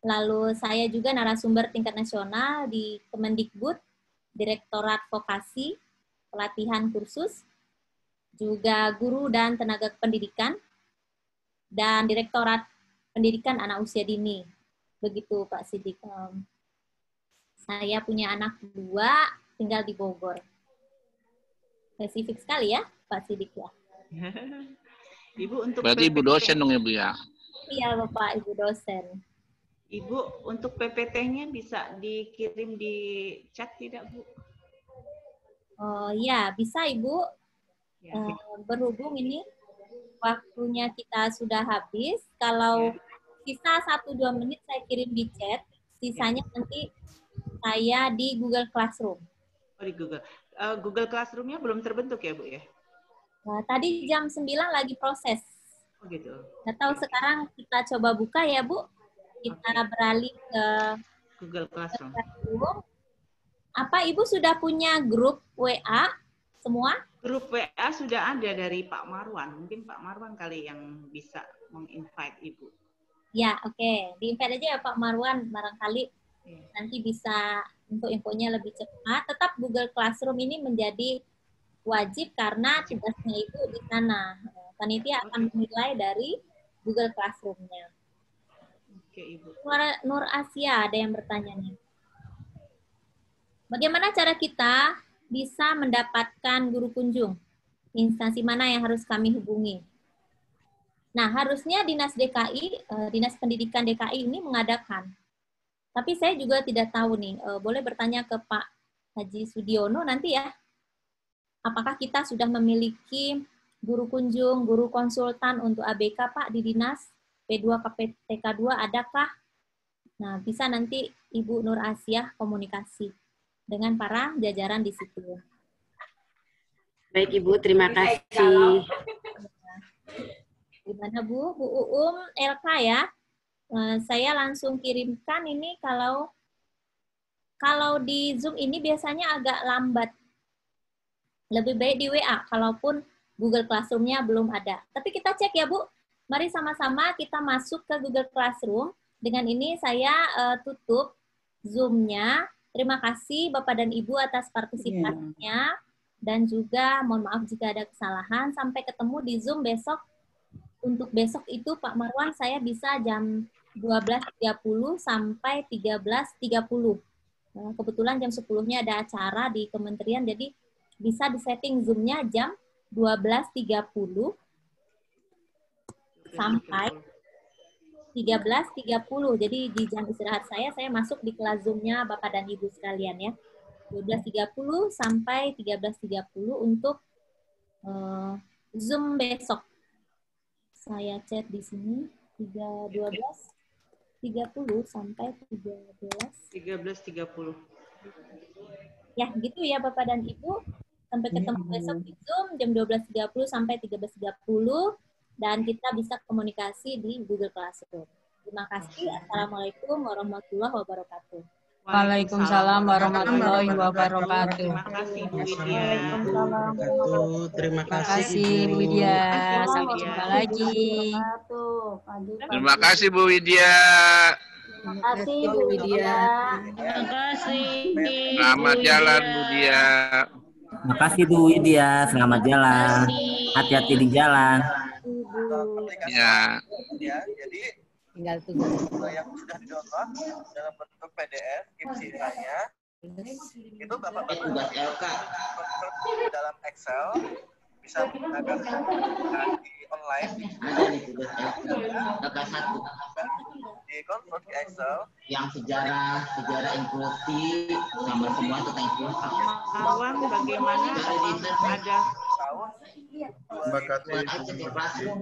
Lalu saya juga narasumber tingkat nasional di Kemendikbud, Direktorat Vokasi, Pelatihan Kursus, juga guru dan tenaga pendidikan, dan Direktorat Pendidikan Anak Usia Dini. Begitu Pak Sidik. Saya punya anak 2, tinggal di Bogor. Spesifik sekali ya Pak Sidik ya. Ibu untuk berarti Ibu dosen dong ya Bu ya? Iya Bapak, Ibu dosen. Ibu untuk PPT-nya bisa dikirim di chat tidak Bu? Oh ya, bisa Ibu. Ya. Berhubung ini waktunya kita sudah habis, kalau sisa 1-2 menit saya kirim di chat, sisanya nanti saya di Google Classroom. Oh, di Google. Google Classroom-nya belum terbentuk ya, Bu ya? Nah, tadi jam 9 lagi proses. Oh, gitu. Nggak tahu sekarang kita coba buka ya, Bu. Kita beralih ke Google Classroom. Apa Ibu sudah punya grup WA semua? Grup WA sudah ada dari Pak Marwan. Mungkin Pak Marwan kali yang bisa menginvite Ibu. Ya, oke. Di-invite aja ya Pak Marwan, barangkali nanti bisa info-infonya lebih cepat. Tetap Google Classroom ini menjadi wajib karena tugasnya Ibu di sana. Panitia akan menilai dari Google Classroom-nya. Oke, Ibu. Nur Asia ada yang bertanya nih. Bagaimana cara kita bisa mendapatkan guru kunjung? Instansi mana yang harus kami hubungi? Nah, harusnya Dinas DKI, Dinas Pendidikan DKI ini mengadakan. Tapi saya juga tidak tahu nih, boleh bertanya ke Pak Haji Sudiono nanti ya. Apakah kita sudah memiliki guru kunjung, guru konsultan untuk ABK Pak di Dinas P2 KPTK 2 adakah? Nah, bisa nanti Ibu Nur Asia komunikasi dengan para jajaran di situ. Baik Ibu, terima kasih. Gimana Bu? Bu Uum, LK ya. Saya langsung kirimkan ini kalau di Zoom ini biasanya agak lambat. Lebih baik di WA, kalaupun Google Classroom-nya belum ada. Tapi kita cek ya Bu. Mari sama-sama kita masuk ke Google Classroom. Dengan ini saya tutup Zoom-nya. Terima kasih Bapak dan Ibu atas partisipasinya. Dan juga mohon maaf jika ada kesalahan. Sampai ketemu di Zoom besok. Untuk besok itu Pak Marwan saya bisa jam 12.30 sampai 13.30. Nah, kebetulan jam 10-nya ada acara di kementerian, jadi bisa disetting Zoom-nya jam 12.30 sampai 13.30. Jadi di jam istirahat saya masuk di kelas Zoom-nya Bapak dan Ibu sekalian ya. 12.30 sampai 13.30 untuk Zoom besok. Saya chat di sini 12.30 sampai 13.30. Ya, gitu ya Bapak dan Ibu. Sampai ketemu besok di Zoom jam 12.30 sampai 13.30 dan kita bisa komunikasi di Google Classroom. Terima kasih. Assalamualaikum warahmatullahi wabarakatuh. Waalaikumsalam warahmatullahi wabarakatuh. Terima kasih Bu Widya. Terima kasih Bu Widya. Sampai jumpa lagi. Terima kasih Bu Widya. Terima kasih Bu Widya. Terima kasih. Selamat jalan Bu Widya. Terima kasih Bu Widya. Selamat jalan. Hati-hati di jalan. Ya. Jadi tinggal tunggu. Yang sudah di-download dalam bentuk PDF isinya itu Bapak-bapak tugas LK dalam Excel bisa menggunakan di online di convert ke Excel yang sejarah inklusi sama semua tentang inklusi. Marwan, bagaimana ada Terima kasih.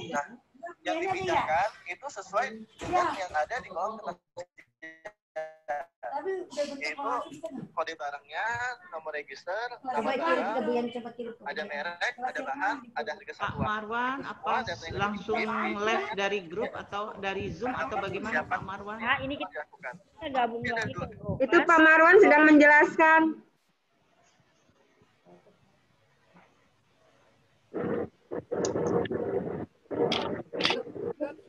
Nah, yang dipindahkan itu sesuai dengan yang ada di kolom yaitu kode barangnya, nomor register, nama barang, ada merek, ada bahan, ada harga Pak satuan. Marwan, apa langsung live dari grup atau dari Zoom atau bagaimana Pak Marwan? Nah, ini kita gabung lagi ke grup. Itu Pak Marwan sedang menjelaskan.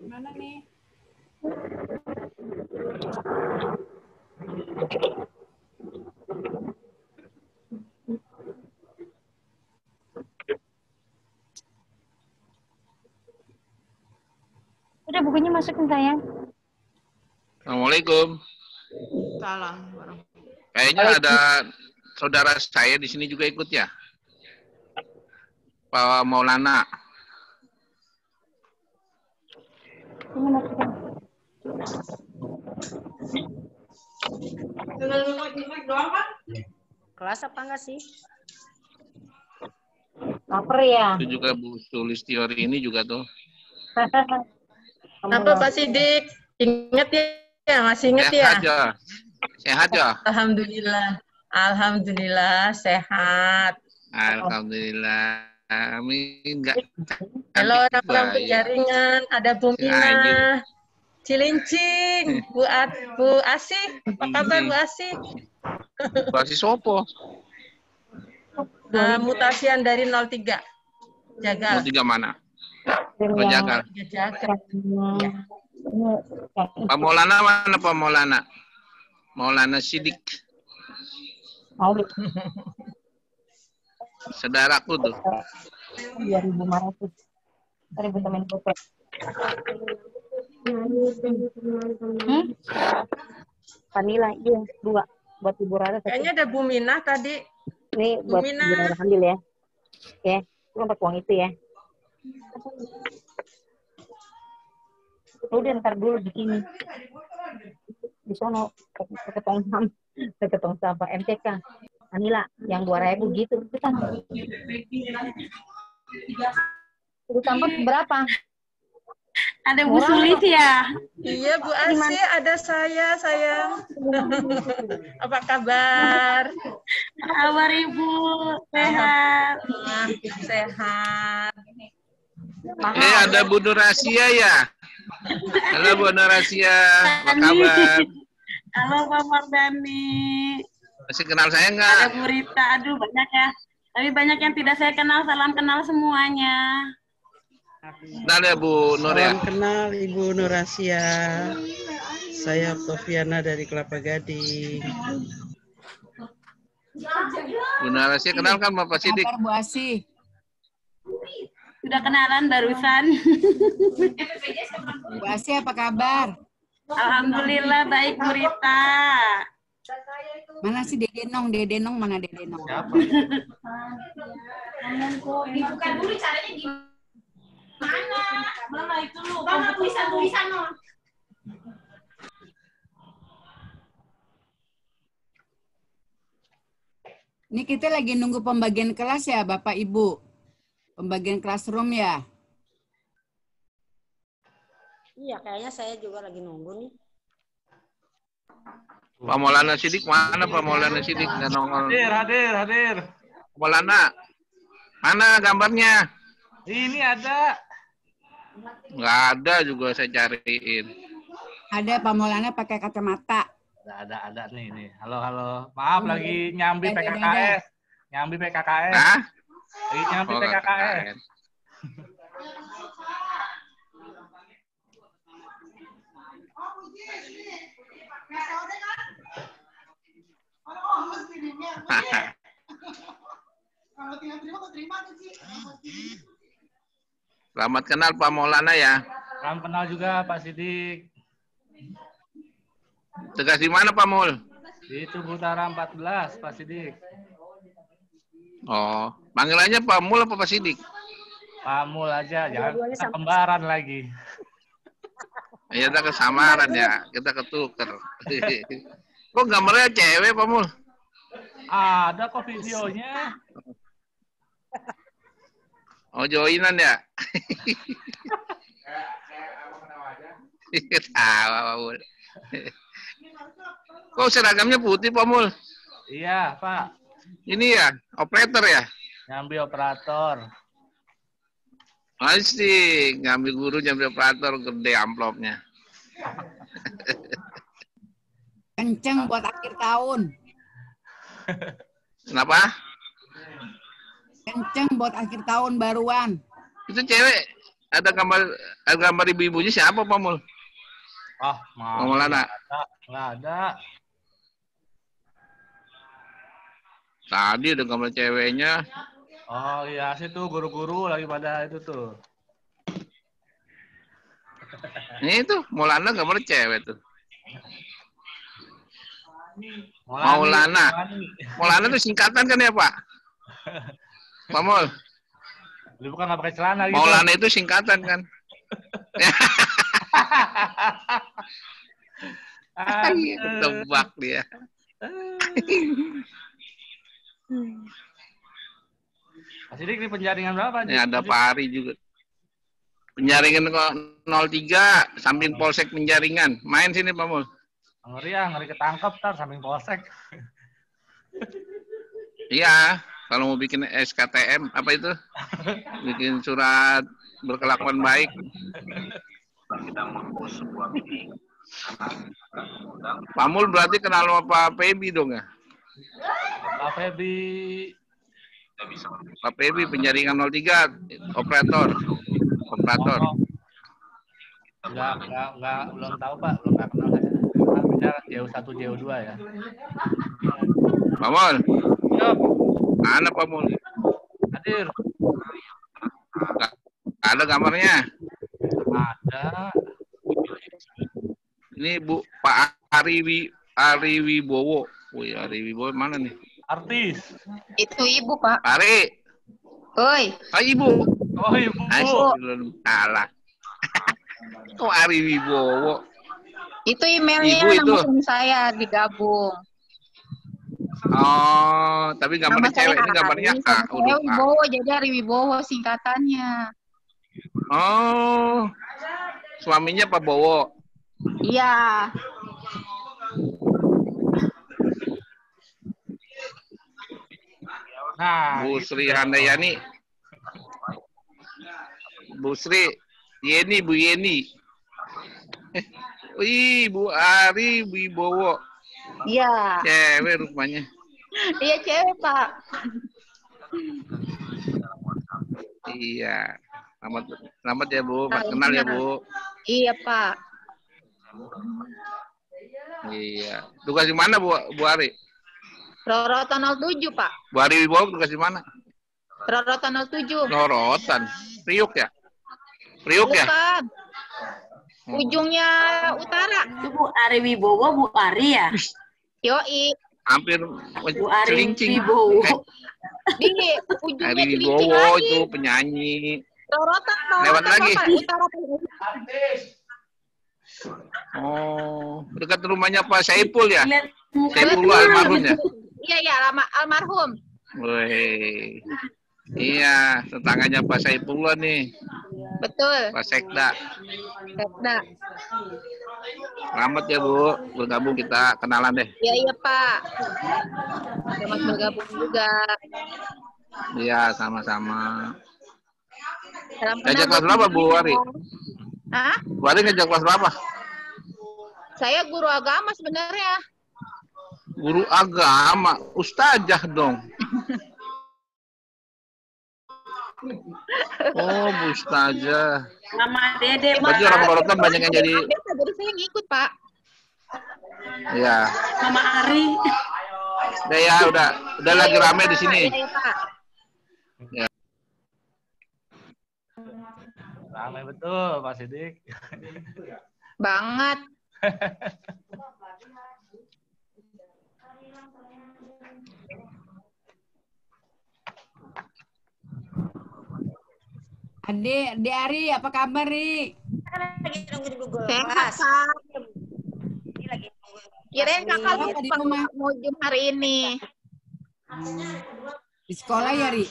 Mana nih? Udah bukunya masukin sayang. Assalamualaikum. Salam. Kayaknya ada saudara saya di sini juga ikut ya. Pak Maulana. Ini masukin. doang kan? Kelas apa enggak sih? Laper ya. Itu juga Bu Sulistiori ini juga tuh. Apa Pak Sidik? Ingat ya? Masih ingat ya? Sehat ya. Sehat ya. Alhamdulillah. Alhamdulillah sehat. Alhamdulillah. Amin. Enggak. Halo orang-orang penjaringan, ada Bu Mina, Cilincing, Bu Asih, apa kabar Bu Asih? Mutasi sopo? Mutasian dari 03. Jagal. 03 mana? Oh, Jagal. Jagal. Ya. Pak Maulana mana Pak Maulana? Maulana Sidik. Saudaraku tuh. 2.500. 1.000 temen kopek. Vanilla, iya, 2. Buat Ibu Rara. Kayaknya ada Bu Minah tadi. Ini buat Ibu Rara ambil ya. Oke, lu pakai uang itu ya. Udah ntar dulu di sini. Di sono ke tong sampah MTK. Vanilla yang 2.000 gitu. Kita. Itu sampah berapa? Ada Bu Sulis ya? Iya Bu Asih, ada saya sayang. Apa kabar? Kabar Ibu? Sehat. Sehat. Ada Bu Nurasia ya? Halo Bu Nurasia, apa kabar? Halo Pak Mardani. Masih kenal saya nggak? Ada Bu Rita, aduh banyak ya. Tapi banyak yang tidak saya kenal, salam kenal semuanya. Kenal ya Bu Nur ya? Salam kenal Ibu Nurasia. Saya Oktaviana dari Kelapa Gading. Bu Nurasia kenal kan Bapak Sidik? Kabar Bu Asih. Sudah kenalan barusan. Bu Asih apa kabar? Alhamdulillah baik Bu Rita. Mana sih Dede Nong? Dede Nong mana Dede Nong? Siapa? Dibuka dulu caranya gimana? Mama itu lu. Mama tulisan no. Ini kita lagi nunggu pembagian kelas ya Bapak Ibu? Pembagian classroom ya? Iya, kayaknya saya juga lagi nunggu nih. Pak Maulana Sidik mana Pak Maulana Sidik? Nggak nongol. Hadir. Maulana, mana gambarnya? Ini ada. Nggak ada juga saya cariin. Ada Pak Maulana pakai kacamata. Ada nih. Halo. Maaf lagi nyambi PKKS. Nyambi PKKS. Hah? Lagi nyambi PKKS. Selamat kenal Pak Maulana ya. Salam kenal juga Pak Sidik. Tugas di mana Pak Mul? Di Tugu Utara 14 Pak Sidik. Oh, panggilannya Pak Mul apa Pak Sidik? Pak Mul aja, jangan kembaran lagi. Ya kita kesamaran ya, kita ketuker. Kok gambarnya cewek Pak Mul? Ada kok videonya. Oh joinan ya? Tahu Pak Mul. Kok seragamnya putih Pak Mul? Iya Pak. Ini ya, operator ya? Nyambi operator. Asik, ngambil guru, nyambi operator, gede amplopnya. Kenceng buat akhir tahun. Kenapa? Kenceng buat akhir tahun baruan. Itu cewek, ada gambar ibu-ibunya siapa Pak Mul? Maulana. Nggak ada. Tadi ada gambar ceweknya. Oh iya, situ guru-guru lagi pada itu tuh. Ini tuh, Maulana gambar cewek tuh. Maulana itu singkatan kan ya Pak? Pak Mul? Lu bukan nggak pakai celana gitu. Maulana itu singkatan kan? Tebak dia. Mas Sidik di penjaringan berapa? Ini ada Pak Ari juga. Penjaringan kok 03, samping Polsek Penjaringan. Main sini Pak Mul. Ngeri ya, ngeri ketangkep ntar samping Polsek. Iya, kalau mau bikin SKTM, apa itu? Bikin surat berkelakuan baik. Kita mau sebuah meeting. Pak Mul berarti kenal sama Pak Pebi dong ya? Pak Febri. Pak Febri penjaringan 03 operator. Enggak, belum tahu Pak, belum kenal saya. Namanya JO1 JO2 ya. Pak Mul. Mana Pak Mul? Hadir. Ada gambarnya? Ada. Ini Bu Pak Ari Wibowo. Wih, Ari Wibowo mana nih? Artis. Itu ibu, Pak. Ari. Oi. Oh, ibu. Oh, ibu. Salah. Oh, Ari Wibowo. Itu emailnya Ibu itu. nama saya digabung. Oh, tapi gambarnya cewek. Ini gambarnya A. Saya Wibowo, jadi Ari Wibowo singkatannya. Oh, suaminya Pak Bowo. Iya. Nah, Bu Sri Handayani. Bu Sri Yeni, Bu Yeni. Wih, Bu Ari Wibowo. Iya. Cewek rupanya. Iya cewek, Pak. Iya. Selamat ya Bu, Mas kenal ya Bu. Iya Pak. Iya. Tugas di mana Bu Ari? Rorotan 07 Pak. Bu Ari Wibowo tugas di mana? Rorotan 07. Rorotan. Priuk ya? Priuk ya? Bukan. Ujungnya utara. Itu Bu Ari Wibowo, Bu Ari ya? Yoi. Hampir Bu Ari celincing. Wibowo. Ini ujungnya Ari celincing Wibowo lagi. itu penyanyi. Rorotan Lewat lagi. Utara. Oh, dekat rumahnya Pak Saipul ya? Saipul Betul. almarhum ya? Iya, almarhum. Wih. Iya, tetangganya Pak Saipullah nih. Betul. Pak Sekda. Sekda. Selamat ya Bu, bergabung kita kenalan deh. Iya Pak. Selamat bergabung juga. Iya, sama-sama. Salam Ngajak kenal kelas berapa Bu Ari? Hah? Bu Ari ngajak kelas berapa? Saya guru agama sebenarnya. Guru agama, ustazah dong. Oh, Bu Ustazah. Mama Dede, Berarti orang Rorotan banyak yang jadi. Jadi saya ngikut, Pak. Iya. Mama Ari. Udah ya, udah lagi rame di sini. Iya, Pak. Ya. Ramai betul Pak Sidik. Banget. Adik Ari, apa kabar, Ri? Lagi nunggu di Google. Sehat, Pak. Kirain kakak lupa mau Zoom hari ini. Di sekolah ya, Ri?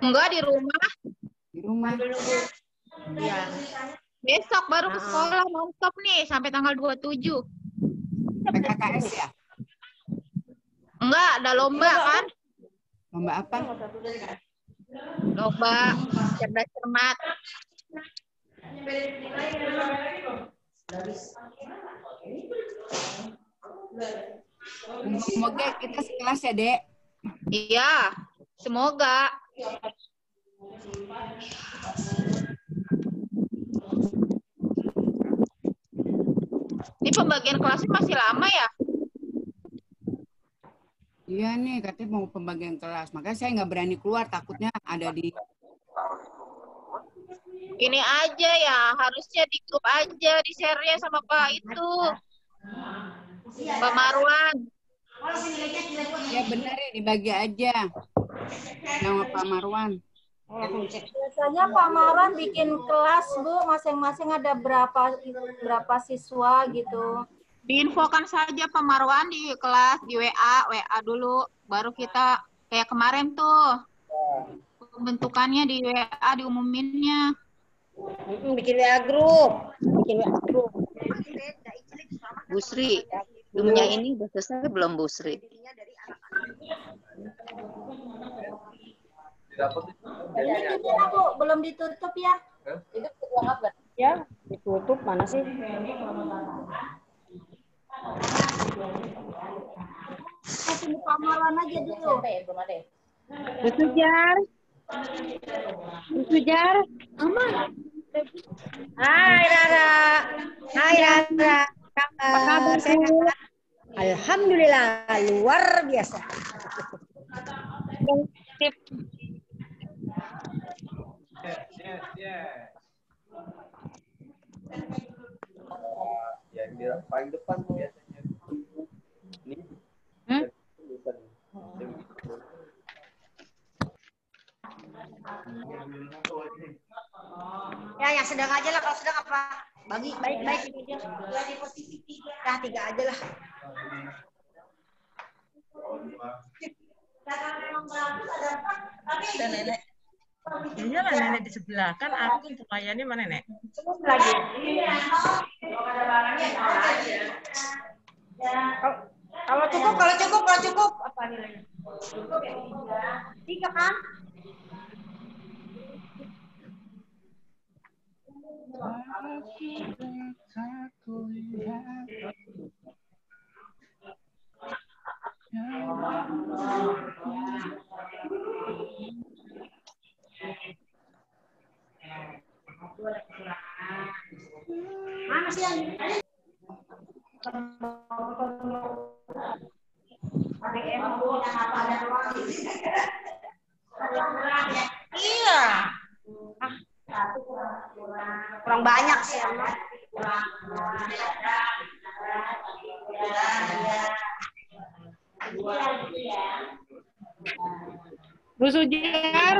Enggak, di rumah. Di rumah. Iya. Besok baru ke sekolah, non-stop nih, sampai tanggal 27. PKKS ya? Enggak, ada lomba kan? Lomba apa? Lomba cerdas cermat. Semoga kita sekelas ya, Dek. Iya, semoga. Ini pembagian kelasnya masih lama ya? Iya nih, katanya mau pembagian kelas. Makanya saya nggak berani keluar, takutnya ada di... Ini aja ya, harusnya di grup aja, di share-nya sama Pak itu. Pak Marwan. Ya benar ya, dibagi aja. Sama Pak Marwan. Biasanya Pak Marwan bikin kelas, Bu, masing-masing ada berapa siswa gitu. Diinfokan saja Pak Marwan di kelas, di WA dulu, baru kita kayak kemarin tuh. Bentukannya di WA diumuminnya. Bikin WA grup. Bu Sri, Zoom-nya ini udah selesai belum Bu Sri? Bu, belum ditutup ya? Itu banget. Ya, ditutup mana sih? Pak Marwan aja dulu. Bu Sujar. Bu Sujar. Aman. Hai Rara. Hai Rara. Apa kabar? Sehat? Alhamdulillah luar biasa. Sip. Yang di paling depan biasanya. Ini. Ya, yang sedang aja lah. Kalau sedang apa? Bagi baik-baik. Nah, 3 aja lah. Ada nenek. Iya lah nenek di sebelah. Kan aku untuk layannya mana nenek? Lagi. Kalau cukup. Apa nilainya? 3 kan? Mana sih yang iya. Kurang banyak sih. Bu Sujar,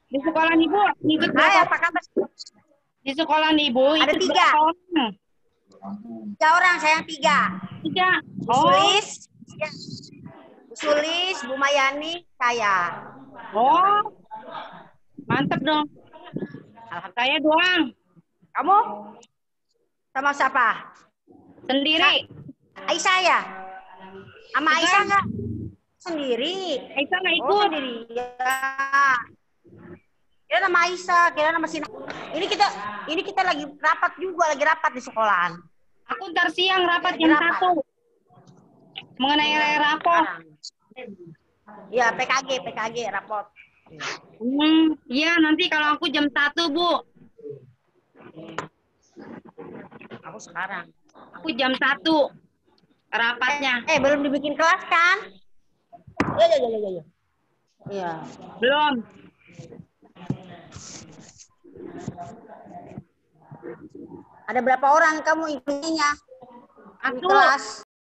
di sekolah Ibu ikut apa kabar? Di sekolah Ibu ada 3. 3 orang, saya yang 3. 3. Sulis, Bu Mayani, saya. Oh, mantep dong. Saya doang. Kamu? Sama siapa? Sendiri. Aisyah ya? Sama Aisyah enggak? Sendiri. Aisyah nggak ikut. Oh, sendiri. Ya. Kira nama Aisyah, kira nama Sina. Ini kita lagi rapat di sekolahan. Aku ntar siang rapat jam 1. Mengenai rapor. Iya, PKG rapor. Iya, nanti kalau aku jam 1, Bu. Aku sekarang. Aku jam 1 rapatnya. Belum dibikin kelas kan? Iya. Iya. Belum. Ada berapa orang kamu inklusinya? Aku kelas?